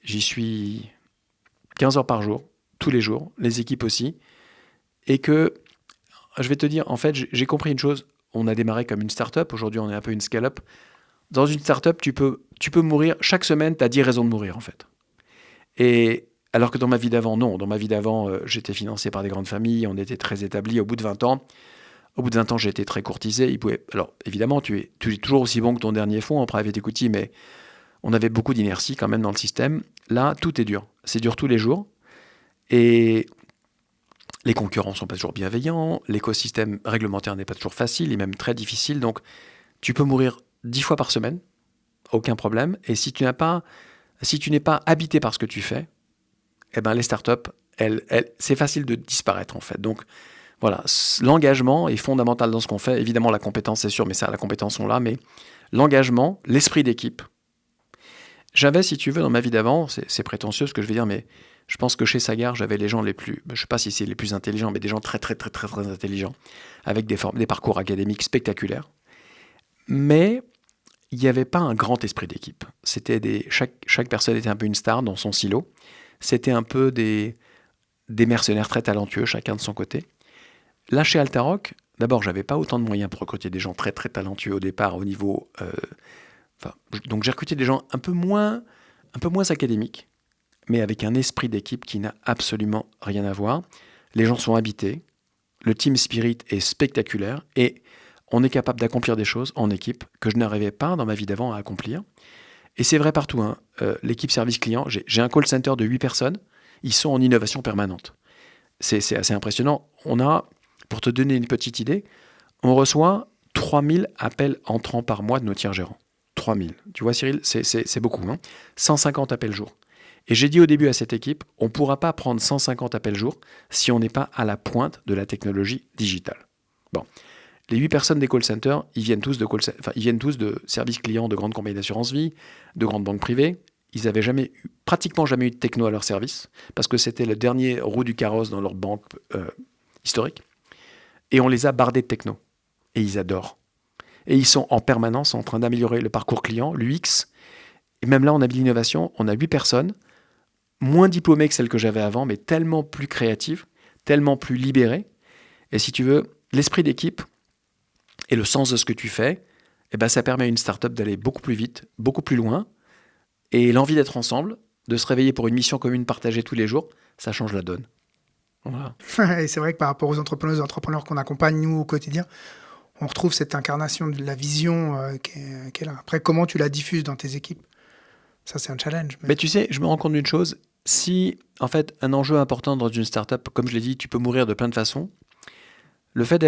J'y suis 15 heures par jour, tous les jours, les équipes aussi. Et que, je vais te dire, en fait, j'ai compris une chose. On a démarré comme une start-up. Aujourd'hui, on est un peu une scale-up. Dans une start-up, tu peux mourir. Chaque semaine, tu as 10 raisons de mourir, en fait. Et alors que dans ma vie d'avant, non. Dans ma vie d'avant, j'étais financé par des grandes familles. On était très établis. Au bout de 20 ans, j'ai été très courtisé. Alors, évidemment, tu es toujours aussi bon que ton dernier fonds en private equity, mais on avait beaucoup d'inertie quand même dans le système. Là, tout est dur. C'est dur tous les jours. Et les concurrents ne sont pas toujours bienveillants. L'écosystème réglementaire n'est pas toujours facile, il est même très difficile. Donc, tu peux mourir 10 fois par semaine, aucun problème. Et si tu n'es pas habité par ce que tu fais, eh ben, les startups, c'est facile de disparaître en fait. Donc, voilà, l'engagement est fondamental dans ce qu'on fait. Évidemment, la compétence, c'est sûr, mais ça, la compétence, on l'a. Mais l'engagement, l'esprit d'équipe. J'avais, si tu veux, dans ma vie d'avant, c'est prétentieux ce que je vais dire, mais je pense que chez Sagard, j'avais les gens les plus, je ne sais pas si c'est les plus intelligents, mais des gens très, très, très, très, très intelligents, avec des parcours académiques spectaculaires. Mais il n'y avait pas un grand esprit d'équipe. Chaque personne était un peu une star dans son silo. C'était un peu des mercenaires très talentueux, chacun de son côté. Là, chez Altaroc, d'abord, je n'avais pas autant de moyens pour recruter des gens très, très talentueux au départ, au niveau... donc, j'ai recruté des gens un peu moins académiques, mais avec un esprit d'équipe qui n'a absolument rien à voir. Les gens sont habités, le team spirit est spectaculaire, et on est capable d'accomplir des choses en équipe que je n'arrivais pas dans ma vie d'avant à accomplir. Et c'est vrai partout. Hein. L'équipe service client, j'ai un call center de 8 personnes. Ils sont en innovation permanente. C'est assez impressionnant. Pour te donner une petite idée, on reçoit 3000 appels entrants par mois de nos tiers gérants. 3000. Tu vois, Cyril, c'est beaucoup. Hein. 150 appels jour. Et j'ai dit au début à cette équipe, on ne pourra pas prendre 150 appels jour si on n'est pas à la pointe de la technologie digitale. Bon. Les 8 personnes des call centers, ils viennent tous de services clients de grandes compagnies d'assurance vie, de grandes banques privées. Ils n'avaient pratiquement jamais eu de techno à leur service, parce que c'était le dernier roue du carrosse dans leur banque historique. Et on les a bardés de techno. Et ils adorent. Et ils sont en permanence en train d'améliorer le parcours client, l'UX. Et même là, on a de l'innovation. On a 8 personnes, moins diplômées que celles que j'avais avant, mais tellement plus créatives, tellement plus libérées. Et si tu veux, l'esprit d'équipe et le sens de ce que tu fais, eh ben, ça permet à une start-up d'aller beaucoup plus vite, beaucoup plus loin. Et l'envie d'être ensemble, de se réveiller pour une mission commune partagée tous les jours, ça change la donne. Voilà. Et c'est vrai que par rapport aux entrepreneurs qu'on accompagne, nous, au quotidien, on retrouve cette incarnation de la vision qui est là. Après, comment tu la diffuses dans tes équipes? Ça, c'est un challenge. Mais tu sais, je me rends compte d'une chose. Si, en fait, un enjeu important dans une start-up, comme je l'ai dit, tu peux mourir de plein de façons. Le fait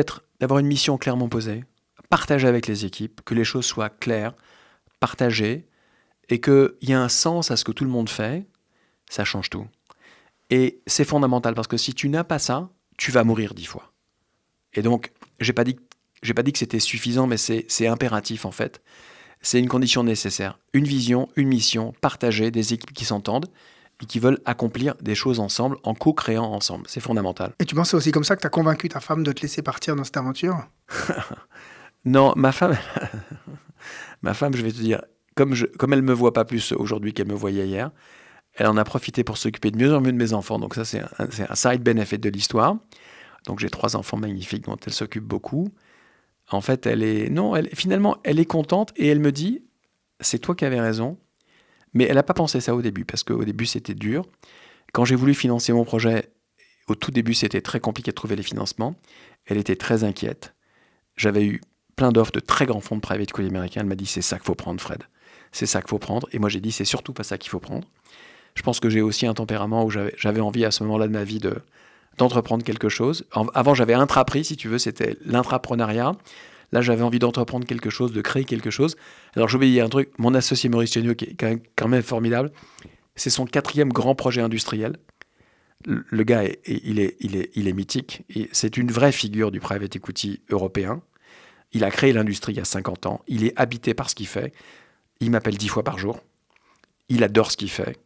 d'avoir une mission clairement posée, partager avec les équipes, que les choses soient claires, partagées, et qu'il y a un sens à ce que tout le monde fait, ça change tout. Et c'est fondamental, parce que si tu n'as pas ça, tu vas mourir 10 fois. Et donc, j'ai pas dit que c'était suffisant, mais c'est impératif en fait. C'est une condition nécessaire. Une vision, une mission, partagée, des équipes qui s'entendent et qui veulent accomplir des choses ensemble, en co-créant ensemble. C'est fondamental. Et tu penses que c'est aussi comme ça que tu as convaincu ta femme de te laisser partir dans cette aventure? Non, ma femme, je vais te dire, comme elle me voit pas plus aujourd'hui qu'elle me voyait hier, elle en a profité pour s'occuper de mieux en mieux de mes enfants. Donc ça, c'est un side benefit de l'histoire. Donc j'ai 3 enfants magnifiques dont elle s'occupe beaucoup. En fait, finalement, elle est contente et elle me dit, c'est toi qui avais raison. Mais elle n'a pas pensé ça au début, parce qu'au début, c'était dur. Quand j'ai voulu financer mon projet, au tout début, c'était très compliqué de trouver les financements. Elle était très inquiète. J'avais eu plein d'offres de très grands fonds de private equity américains. Elle m'a dit, c'est ça qu'il faut prendre, Fred. C'est ça qu'il faut prendre. Et moi, j'ai dit, c'est surtout pas ça qu'il faut prendre. Je pense que j'ai aussi un tempérament où j'avais envie à ce moment-là de ma vie d'entreprendre quelque chose. Avant, j'avais intrapris, si tu veux, c'était l'intrapreneuriat. Là, j'avais envie d'entreprendre quelque chose, de créer quelque chose. Alors, j'ai oublié un truc. Mon associé Maurice Chéniaud, qui est quand même formidable, c'est son 4e grand projet industriel. Le gars, il est mythique. Et c'est une vraie figure du private equity européen. Il a créé l'industrie il y a 50 ans. Il est habité par ce qu'il fait. Il m'appelle 10 fois par jour. Il adore ce qu'il fait.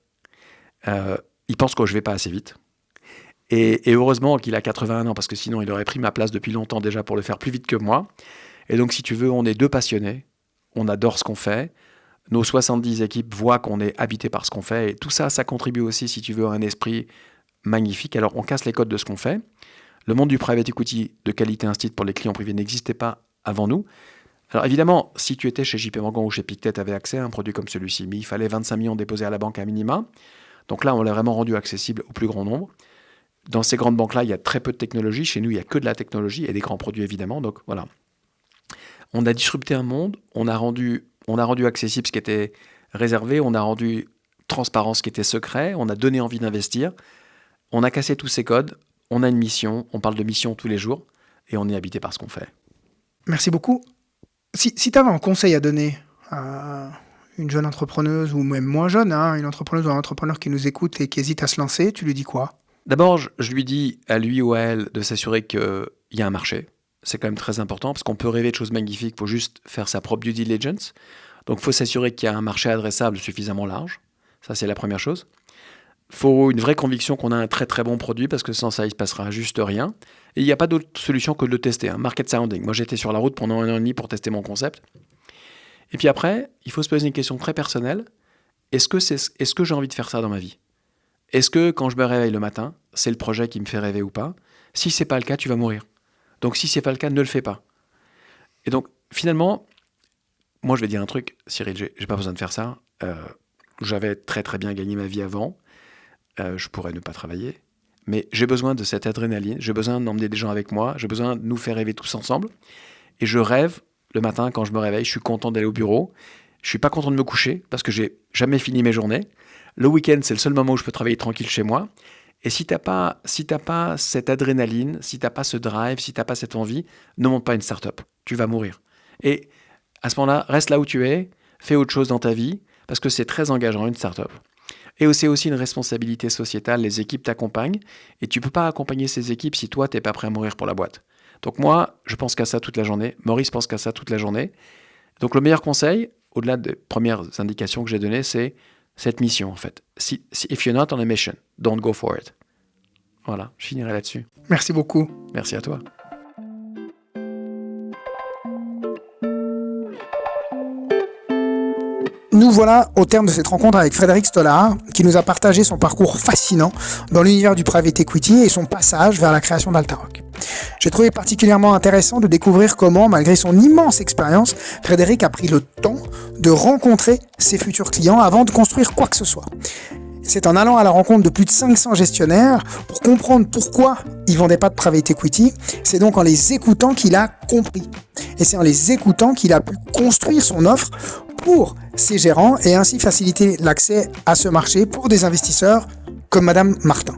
Il pense que je ne vais pas assez vite. Et heureusement qu'il a 81 ans, parce que sinon il aurait pris ma place depuis longtemps déjà pour le faire plus vite que moi. Et donc, si tu veux, on est deux passionnés. On adore ce qu'on fait. Nos 70 équipes voient qu'on est habité par ce qu'on fait. Et tout ça, ça contribue aussi, si tu veux, à un esprit magnifique. Alors, on casse les codes de ce qu'on fait. Le monde du private equity de qualité instit pour les clients privés n'existait pas avant nous. Alors évidemment, si tu étais chez JP Morgan ou chez Pictet, tu avais accès à un produit comme celui-ci. Mais il fallait 25 millions déposés à la banque à minima. Donc là, on l'a vraiment rendu accessible au plus grand nombre. Dans ces grandes banques-là, il y a très peu de technologie. Chez nous, il n'y a que de la technologie et des grands produits, évidemment. Donc voilà. On a disrupté un monde. On a rendu accessible ce qui était réservé. On a rendu transparent ce qui était secret. On a donné envie d'investir. On a cassé tous ces codes. On a une mission. On parle de mission tous les jours. Et on est habité par ce qu'on fait. Merci beaucoup. Si tu avais un conseil à donner à une jeune entrepreneuse, ou même moins jeune, une entrepreneuse ou un entrepreneur qui nous écoute et qui hésite à se lancer, tu lui dis quoi ? D'abord, je lui dis à lui ou à elle de s'assurer qu'il y a un marché. C'est quand même très important parce qu'on peut rêver de choses magnifiques, il faut juste faire sa propre due diligence. Donc, il faut s'assurer qu'il y a un marché adressable suffisamment large. Ça, c'est la première chose. Il faut une vraie conviction qu'on a un très très bon produit parce que sans ça, il ne se passera juste rien. Et il n'y a pas d'autre solution que de le tester. Market sounding. Moi, j'étais sur la route pendant 1 an et demi pour tester mon concept. Et puis après, il faut se poser une question très personnelle. Est-ce que j'ai envie de faire ça dans ma vie ? Est-ce que quand je me réveille le matin, c'est le projet qui me fait rêver ou pas ? Si ce n'est pas le cas, tu vas mourir. Donc si ce n'est pas le cas, ne le fais pas. Et donc finalement, moi je vais dire un truc, Cyril, j'ai pas besoin de faire ça. J'avais très très bien gagné ma vie avant. Je pourrais ne pas travailler. Mais j'ai besoin de cette adrénaline, j'ai besoin d'emmener des gens avec moi, j'ai besoin de nous faire rêver tous ensemble. Et je rêve le matin quand je me réveille, je suis content d'aller au bureau. Je ne suis pas content de me coucher parce que j'ai jamais fini mes journées. Le week-end, c'est le seul moment où je peux travailler tranquille chez moi. Et si tu n'as pas cette adrénaline, si tu n'as pas ce drive, si tu n'as pas cette envie, ne monte pas une start-up. Tu vas mourir. Et à ce moment-là, reste là où tu es, fais autre chose dans ta vie, parce que c'est très engageant, une start-up. Et c'est aussi une responsabilité sociétale. Les équipes t'accompagnent. Et tu ne peux pas accompagner ces équipes si toi, tu n'es pas prêt à mourir pour la boîte. Donc moi, je pense qu'à ça toute la journée. Maurice pense qu'à ça toute la journée. Donc le meilleur conseil, au-delà des premières indications que j'ai données, c'est cette mission, en fait. If you're not on a mission, don't go for it. Voilà, je finirai là-dessus. Merci beaucoup. Merci à toi. Nous voilà au terme de cette rencontre avec Frédéric Stollard, qui nous a partagé son parcours fascinant dans l'univers du private equity et son passage vers la création d'Altaroc. J'ai trouvé particulièrement intéressant de découvrir comment, malgré son immense expérience, Frédéric a pris le temps de rencontrer ses futurs clients avant de construire quoi que ce soit. C'est en allant à la rencontre de plus de 500 gestionnaires pour comprendre pourquoi ils ne vendaient pas de private equity. C'est donc en les écoutant qu'il a compris. Et c'est en les écoutant qu'il a pu construire son offre pour ses gérants et ainsi faciliter l'accès à ce marché pour des investisseurs comme Madame Martin.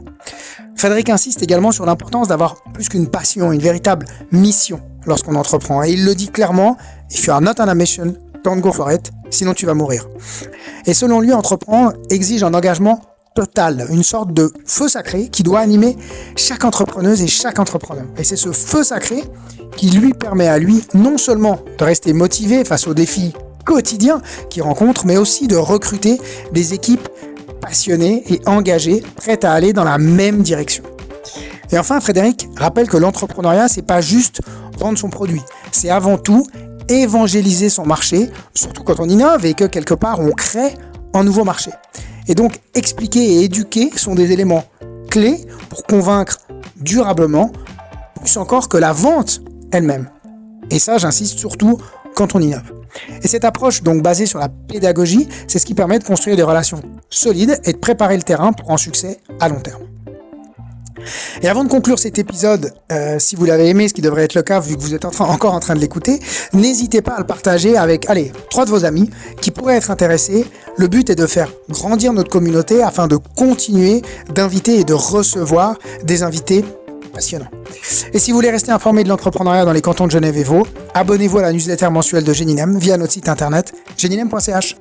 Frédéric insiste également sur l'importance d'avoir plus qu'une passion, une véritable mission lorsqu'on entreprend. Et il le dit clairement, « If you are not on a mission, don't go for it, sinon tu vas mourir ». Et selon lui, entreprendre exige un engagement total, une sorte de feu sacré qui doit animer chaque entrepreneuse et chaque entrepreneur. Et c'est ce feu sacré qui lui permet à lui non seulement de rester motivé face aux défis quotidiens qu'il rencontre, mais aussi de recruter des équipes passionnées et engagées, prêtes à aller dans la même direction. Et enfin, Frédéric rappelle que l'entrepreneuriat, c'est pas juste vendre son produit, c'est avant tout évangéliser son marché, surtout quand on innove et que quelque part on crée un nouveau marché. Et donc expliquer et éduquer sont des éléments clés pour convaincre durablement, plus encore que la vente elle-même. Et ça, j'insiste surtout quand on innove. Et cette approche, donc basée sur la pédagogie, c'est ce qui permet de construire des relations solides et de préparer le terrain pour un succès à long terme. Et avant de conclure cet épisode, si vous l'avez aimé, ce qui devrait être le cas vu que vous êtes encore en train de l'écouter, n'hésitez pas à le partager avec 3 de vos amis qui pourraient être intéressés. Le but est de faire grandir notre communauté afin de continuer d'inviter et de recevoir des invités passionnant. Et si vous voulez rester informé de l'entrepreneuriat dans les cantons de Genève et Vaud, abonnez-vous à la newsletter mensuelle de Geninem via notre site internet geninem.ch.